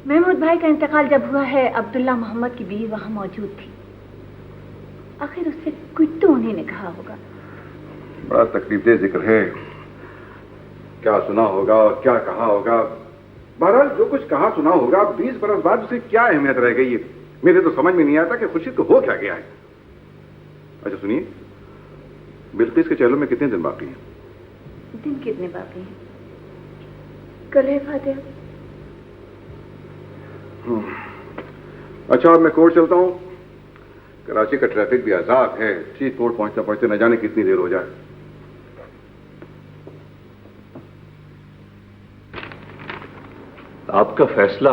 महमूद भाई का इंतकाल जब हुआ है, अब्दुल्ला मोहम्मद की बीवी वहां मौजूद थी। आखिर उससे कुछ तो उन्हीं ने कहा होगा। बड़ा तकलीफदेह जिक्र है। क्या सुना होगा और क्या कहा होगा। बहरहाल जो कुछ कहा सुना होगा, 20 बरस बाद उसकी क्या अहमियत रह गई है? मेरे तो समझ में नहीं आता कि खुर्शीद को हो क्या गया है। अच्छा सुनिए, बिल्किस के चेहलों में कितने दिन बाकी हैं? दिन कितने बाकी हैं? कल है फातिहा। अच्छा, अब मैं कोर्ट चलता हूँ। कराची का ट्रैफिक भी आजाद है। चीज कोर्ट पहुंचते पहुंचते न जाने कितनी देर हो जाए। आपका फैसला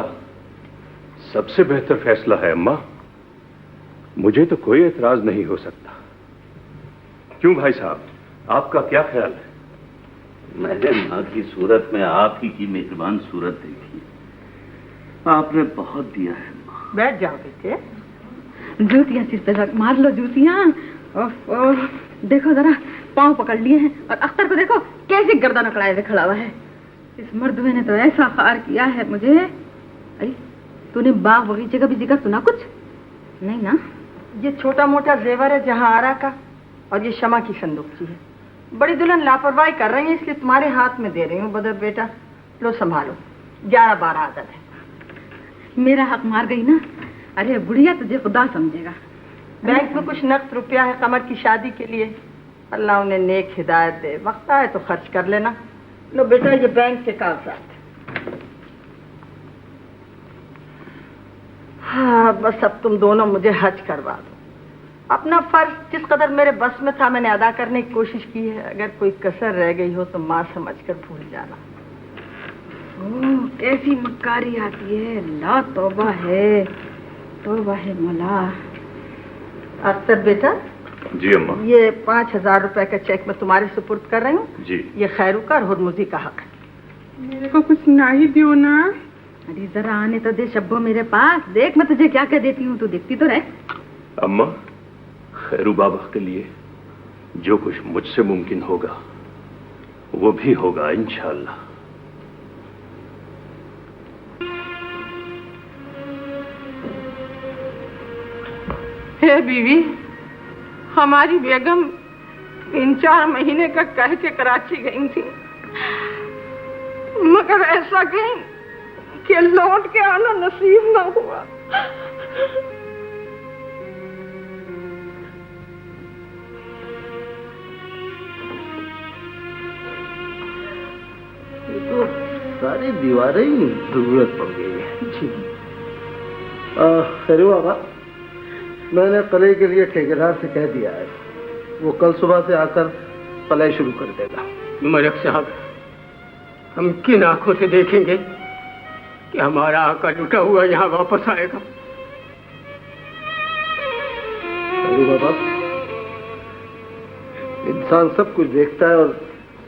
सबसे बेहतर फैसला है अम्मा। मुझे तो कोई एतराज नहीं हो सकता। क्यों भाई साहब, आपका क्या ख्याल है? मैंने माँ की सूरत में आप ही की मेहरबान सूरत देखी। आपने बहुत दिया है माँ। बैठ जाओ बेटे। जूतियां सिर पे रख, मार लो जूतियां। देखो जरा, पांव पकड़ लिए हैं और अख्तर को देखो कैसे गर्दन अकड़ाए हुए खड़ा हुआ है। इस मर्दवे ने तो ऐसा खार किया है मुझे। अरे तूने बाग बगीचे का भी जिक्र सुना कुछ? नहीं ना? ये छोटा मोटा जेवर है जहाँ आरा का, और ये शमा की संदूकची है। बड़ी दुल्हन लापरवाही कर रही है, इसलिए तुम्हारे हाथ में दे रही हूँ। बदर बेटा लो संभालो, 11-12 आदत है। मेरा हक मार गई ना। अरे बुढ़िया तुझे खुदा समझेगा। बैंक में कुछ नकद रुपया है कमर की शादी के लिए। अल्लाह उन्हें नेक हिदायत दे। वक्त आए तो खर्च कर लेना। लो बेटा ये बैंक के कागजात। हाँ बस अब तुम दोनों मुझे हज करवा दो। अपना फर्ज जिस कदर मेरे बस में था मैंने अदा करने की कोशिश की है। अगर कोई कसर रह गई हो तो माँ समझकर भूल जाना। ओह कैसी मक्कारी आती है। ला तौबा है, तौबा है मौला। अख्तर बेटा। जी अम्मा। ये 5000 रुपए का चेक मैं तुम्हारे सुपुर्द कर रही हूँ। जी। ये खैरू का और हुरमुजी का हक है। मेरे को कुछ ना ही दियो ना। अरे जरा आने तो दे शब्बो मेरे पास। देख मैं तुझे क्या क्या देती हूँ, तू देखती तो रहे। अम्मा, खैरू बाबा के लिए जो कुछ मुझसे मुमकिन होगा वो भी होगा इंशाअल्लाह। हे बीवी, हमारी बेगम 3-4 महीने का कह के कराची गई थी, मगर ऐसा गई कि लौट के आना नसीब ना हुआ। ये तो सारी दीवारें ही जरूरत पड़ गई है। जी खैरू बाबा, मैंने कले के लिए ठेकेदार से कह दिया है, वो कल सुबह से आकर पलाई शुरू कर देगा। मलिक साहब, हम किन आंखों से देखेंगे कि हमारा आका लुटा हुआ यहाँ वापस आएगा? खैरू बाबा, इंसान सब कुछ देखता है और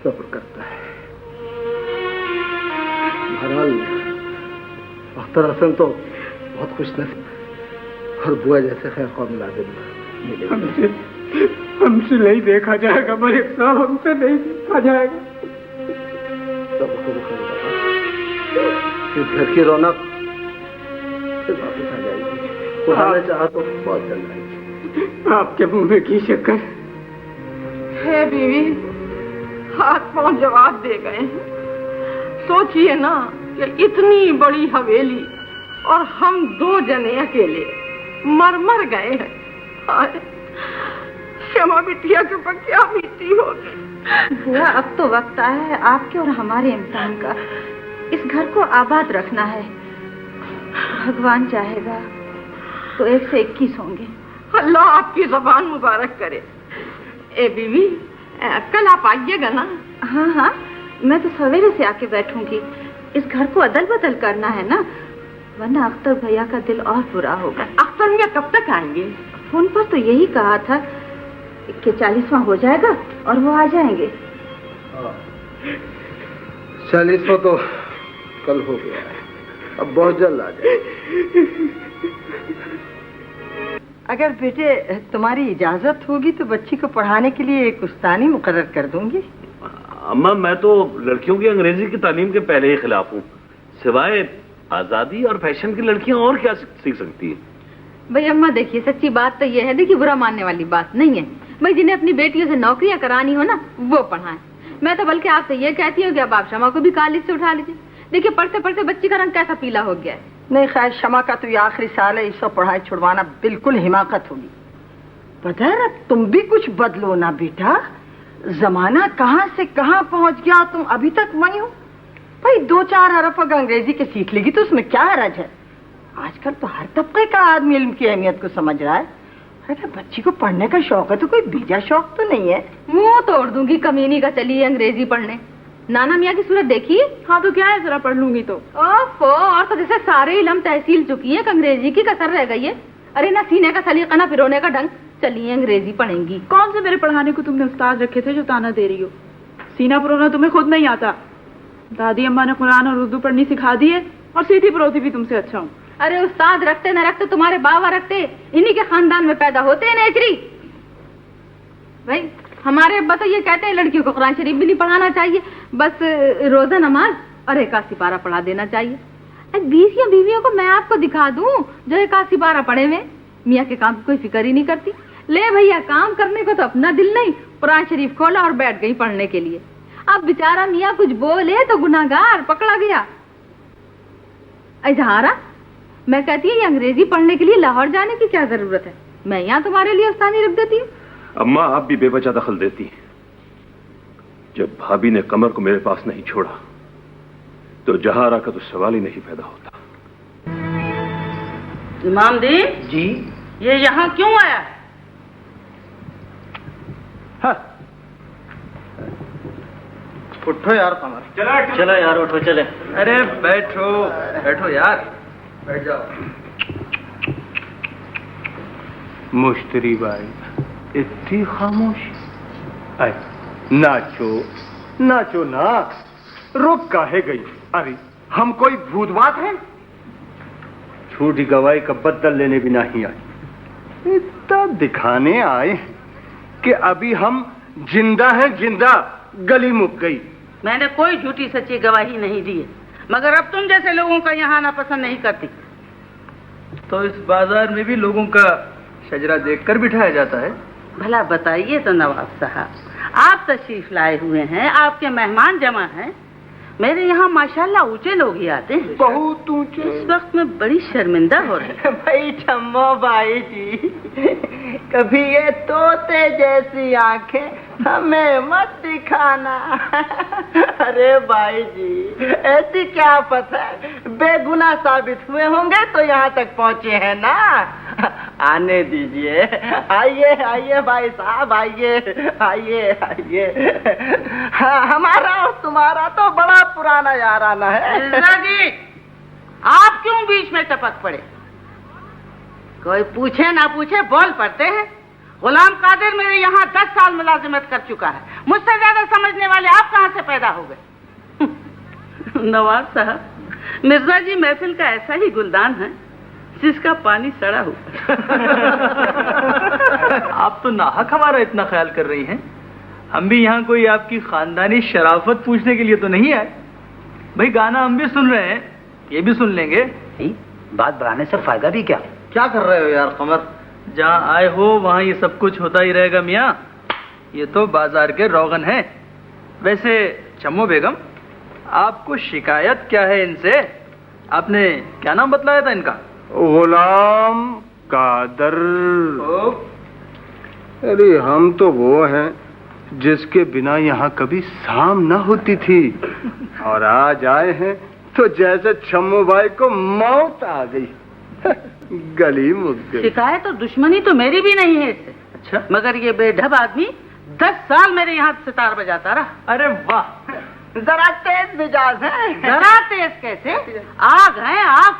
सब्र करता है। बहरहाल अख्तर हसन तो बहुत खुश नसीब और बुआ जैसे खैर ख्वाह मुलाजिम मिले। हमसे नहीं देखा जाएगा मलिक साहब, हमसे नहीं देखा जाएगा। इस घर की रौनक फिर वापस आ जाएगी। खुदा चाहा तो बहुत जल्द आएगी। आपके मुंह में घी शक्कर। हे बीवी, हाथ पांव जवाब दे गए हैं। सोचिए ना कि इतनी बड़ी हवेली और हम 2 जने अकेले मर गए हैं। क्षमा बिटिया के ऊपर क्या बीती होगी। बुआ अब तो वक्त आया है आपके और हमारे इम्तिहान का। इस घर को आबाद रखना है। भगवान चाहेगा तो 1 से 21 होंगे। अल्लाह आपकी ज़बान मुबारक करे। ए बीवी, कल आप आइएगा ना? हाँ हाँ, मैं तो सवेरे से आके बैठूंगी। इस घर को अदल बदल करना है ना, वरना अख्तर भैया का दिल और बुरा होगा। अख्तर मियां कब तक आएंगे? फोन पर तो यही कहा था कि 40वां हो जाएगा और वो आ जाएंगे। 40वां तो कल हो गया है, अब बहुत जल्द आ जाएगा। अगर बेटे तुम्हारी इजाजत होगी तो बच्ची को पढ़ाने के लिए एक उस्तानी मुकर्रर कर दूंगी। अम्मा, मैं तो लड़कियों की अंग्रेजी की तालीम के पहले ही खिलाफ हूँ। सिवाय आजादी और फैशन की लड़कियां और क्या सीख सकती है? भाई अम्मा देखिए, सच्ची बात तो ये है, देखिए बुरा मानने वाली बात नहीं है। भाई जिन्हें अपनी बेटियों से नौकरियां करानी हो ना, वो पढ़ाएं। मैं तो बल्कि आपसे ये कहती हूँ कि अब आप शमा को भी कॉलेज से उठा लीजिए। देखिए पढ़ते पढ़ते बच्ची का रंग कैसा पीला हो गया है। नहीं खैर, शमा का तो ये आखिरी साल है, इसको पढ़ाई छुड़वाना बिल्कुल हिमाकत होगी। पता है ना, तुम भी कुछ बदलो ना बेटा। जमाना कहाँ से कहाँ पहुँच गया, तुम अभी तक वही हो। भाई 2-4 हरफ अगर अंग्रेजी के सीख लेगी तो उसमें क्या हरज है। आजकल तो हर तबके का आदमी इल्म की अहमियत को समझ रहा है। अगर बच्ची को पढ़ने का शौक है तो कोई बीजा शौक तो नहीं है। मुंह तोड़ दूंगी कमीनी का, चलिए अंग्रेजी पढ़ने। नाना मियाँ की सूरत देखी? हाँ तो क्या है, जरा पढ़ लूंगी तो। ओफो, और तो जैसे सारे इलम तहसील चुकी है, अंग्रेजी की कसर रह गई है। अरे ना सीने का सलीका ना पिरोने का ढंग, चलिए अंग्रेजी पढ़ेंगी। कौन से मेरे पढ़ाने को तुमने उस्ताद रखे थे जो ताना दे रही हो? सीना पिरोना तुम्हें खुद नहीं आता। दादी अम्मा ने कुरान और उर्दू पढ़नी सिखा दी है, और सीधी परोती भी तुमसे अच्छा हूँ। अरे उस्ताद रखते न रखते तुम्हारे बाबा रखते, इन्हीं के खानदान में पैदा होते हैं नेचरी। भाई हमारे अब्बा तो ये कहते हैं लड़कियों को कुरान शरीफ भी नहीं पढ़ाना चाहिए, बस रोजा नमाज और एकासी पारा पढ़ा देना चाहिए। 20 बीवियों को मैं आपको दिखा दूं जो एकासी पारा पढ़े हुए, मियाँ के काम की कोई फिक्र ही नहीं करती। ले भैया, काम करने को तो अपना दिल नहीं, कुरान शरीफ खोला और बैठ गई पढ़ने के लिए। अब बेचारा मियाँ कुछ बोले तो गुनाहगार पकड़ा गया। इजहारा, मैं कहती है ये अंग्रेजी पढ़ने के लिए लाहौर जाने की क्या जरूरत है, मैं यहाँ तुम्हारे लिए उस्तानी रख देती हूँ। अम्मा आप भी बेवजह दखल देती हैं। जब भाभी ने कमर को मेरे पास नहीं छोड़ा तो जहारा का तो सवाल ही नहीं पैदा होता। इमामदीन जी, ये यहाँ क्यों आया? हाँ। उठो यार कमर। चलो यार उठो चले। अरे बैठो बैठो यार, बैठ जाओ। मुश्तरी भाई इतनी खामोशी। आए नाचो नाचो ना, रुक काहे गई? अरे हम कोई भूत बात है? झूठी गवाही का बदल लेने भी नहीं आए, इतना दिखाने आए कि अभी हम जिंदा हैं। जिंदा गली मुक गई। मैंने कोई झूठी सच्ची गवाही नहीं दी है, मगर अब तुम जैसे लोगों का यहाँ आना पसंद नहीं करती। तो इस बाजार में भी लोगों का शजरा देखकर बिठाया जाता है। भला बताइए तो नवाब साहब, आप तशरीफ लाए हुए हैं, आपके मेहमान जमा हैं, मेरे यहाँ माशाल्लाह ऊंचे लोग ही आते हैं। बहुत ऊंचे। इस वक्त मैं बड़ी शर्मिंदा हो रही। भाई छम्मो भाई जी, कभी ये तोते जैसी आंखें हमें मत दिखाना। अरे भाई जी, ऐसी क्या आफत है, बेगुनाह साबित हुए होंगे तो यहाँ तक पहुँचे हैं ना। आने दीजिए, आइए आइए भाई साहब, आइए आइए आइए। हाँ, हमारा और तुम्हारा तो बड़ा पुराना याराना है। जी, आप क्यों बीच में टपक पड़े? कोई पूछे ना पूछे बोल पड़ते हैं। गुलाम कादिर मेरे यहाँ 10 साल मुलाजिमत कर चुका है, मुझसे ज्यादा समझने वाले आप कहाँ से पैदा हो गए? नवाब साहब, मिर्जा जी महफिल का ऐसा ही गुलदान है जिसका पानी सड़ा हुआ। आप तो नाहक हमारा इतना ख्याल कर रही हैं। हम भी यहाँ कोई आपकी खानदानी शराफत पूछने के लिए तो नहीं आए। भाई गाना हम भी सुन रहे हैं, ये भी सुन लेंगे। बात बढ़ाने से फायदा भी क्या? क्या कर रहे हो यार कमर? जहाँ आए हो वहाँ ये सब कुछ होता ही रहेगा मियाँ, ये तो बाजार के रोगन है। वैसे चम्मो बेगम, आपको शिकायत क्या है इनसे? आपने क्या नाम बतलाया था इनका? गुलाम कादर। अरे हम तो वो हैं जिसके बिना यहाँ कभी शाम न होती थी, और आज आए हैं तो जैसे छम्मू भाई को मौत आ गई। गली मुक गई। शिकायत और दुश्मनी तो मेरी भी नहीं है इससे। अच्छा, मगर ये बेढब आदमी 10 साल मेरे यहाँ सितार बजाता रहा। अरे वाह, जरा तेज मिजाज है। जरा तेज कैसे? आग है आग।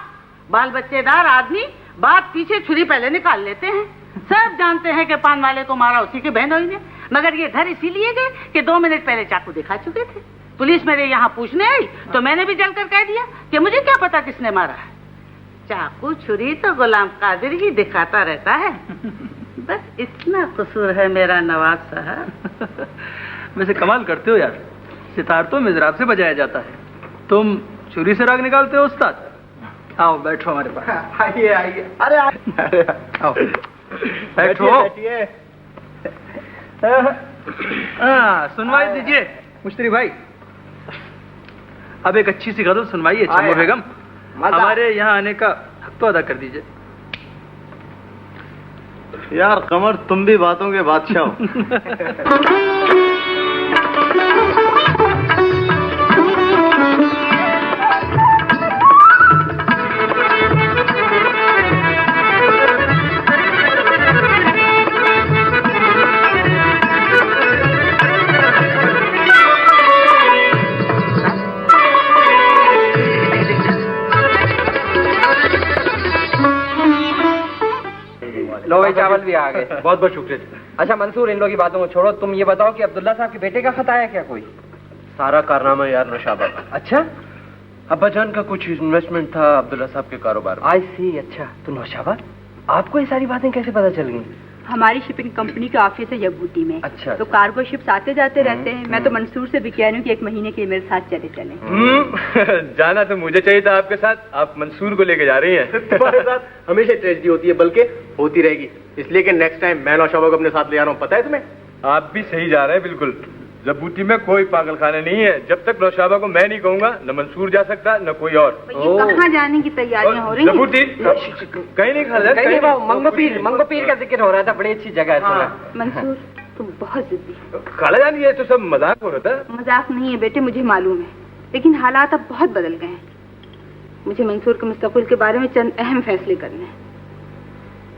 बाल बच्चेदार आदमी बात पीछे छुरी पहले निकाल लेते हैं। सब जानते हैं कि पान वाले को मारा उसी के बहनोई ने, मगर ये घर इसीलिए गए कि 2 मिनट पहले चाकू दिखा चुके थे। पुलिस मेरे यहाँ पूछने आई तो मैंने भी जलकर कह दिया कि मुझे क्या पता किसने मारा है। चाकू छुरी तो गुलाम कादिर ही दिखाता रहता है। बस इतना कसूर है मेरा नवाब साहब। वैसे कमाल करते हो यार, सितार तो मिजराब से बजाया जाता है, तुम छुरी से राग निकालते हो उस्ताद। आओ बैठो हमारे पास। आइए आइए। अरे आओ बैठो। सुनवाई दीजिए मुश्तरी भाई। अब एक अच्छी सी गजल सुनवाइए चम्मो बेगम, हमारे यहाँ आने का हक तो अदा कर दीजिए। यार कमर, तुम भी बातों के बादशाह हो। लो भाई चावल भी आ गए। बहुत बहुत शुक्रिया। अच्छा मंसूर, इन लोगों की बातों को छोड़ो, तुम ये बताओ कि अब्दुल्ला साहब के बेटे का खत आया क्या कोई? सारा कारनामा यार नौशाबा का। अच्छा, अब्बा जान का कुछ इन्वेस्टमेंट था अब्दुल्ला साहब के कारोबार में। आई सी। अच्छा, तो नौशाबा आपको ये सारी बातें कैसे पता चल गई? हमारी शिपिंग कंपनी का ऑफिस है यबूटी में। अच्छा। तो कार्गो शिप्स आते जाते रहते हैं। मैं तो मंसूर से भी कह रही हूँ कि 1 महीने के लिए मेरे साथ चले। जाना तो मुझे चाहिए था आपके साथ, आप मंसूर को लेके जा रही हैं। तुम्हारे साथ हमेशा ट्रेजेडी होती है, बल्कि होती रहेगी, इसलिए कि नेक्स्ट टाइम मैं नौशाबा को अपने साथ ले आ रहा हूँ। पता है तुम्हें? आप भी सही जा रहे हैं बिल्कुल। जबूती में कोई पागल खाना नहीं है। जब तक नौशाबा को मैं नहीं कहूंगा, न मंसूर जा सकता न कोई और। कहाँ जाने की तैयारियां हो रही हैं? जबूती कहीं नहीं खा कहीं मंगो पीर का जिक्र हो रहा था, बड़ी अच्छी जगह है। मंसूर तुम बहुत जिद्दी। खाला जान ये तो सब मजाक हो रहा था। मजाक नहीं है बेटे, मुझे मालूम है, लेकिन हालात अब बहुत बदल गए हैं। मुझे मंसूर के मुस्तकबिल के बारे में चंद अहम फैसले करने हैं।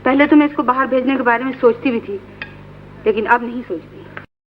पहले तो मैं इसको बाहर भेजने के बारे में सोचती भी थी, लेकिन अब नहीं सोचती।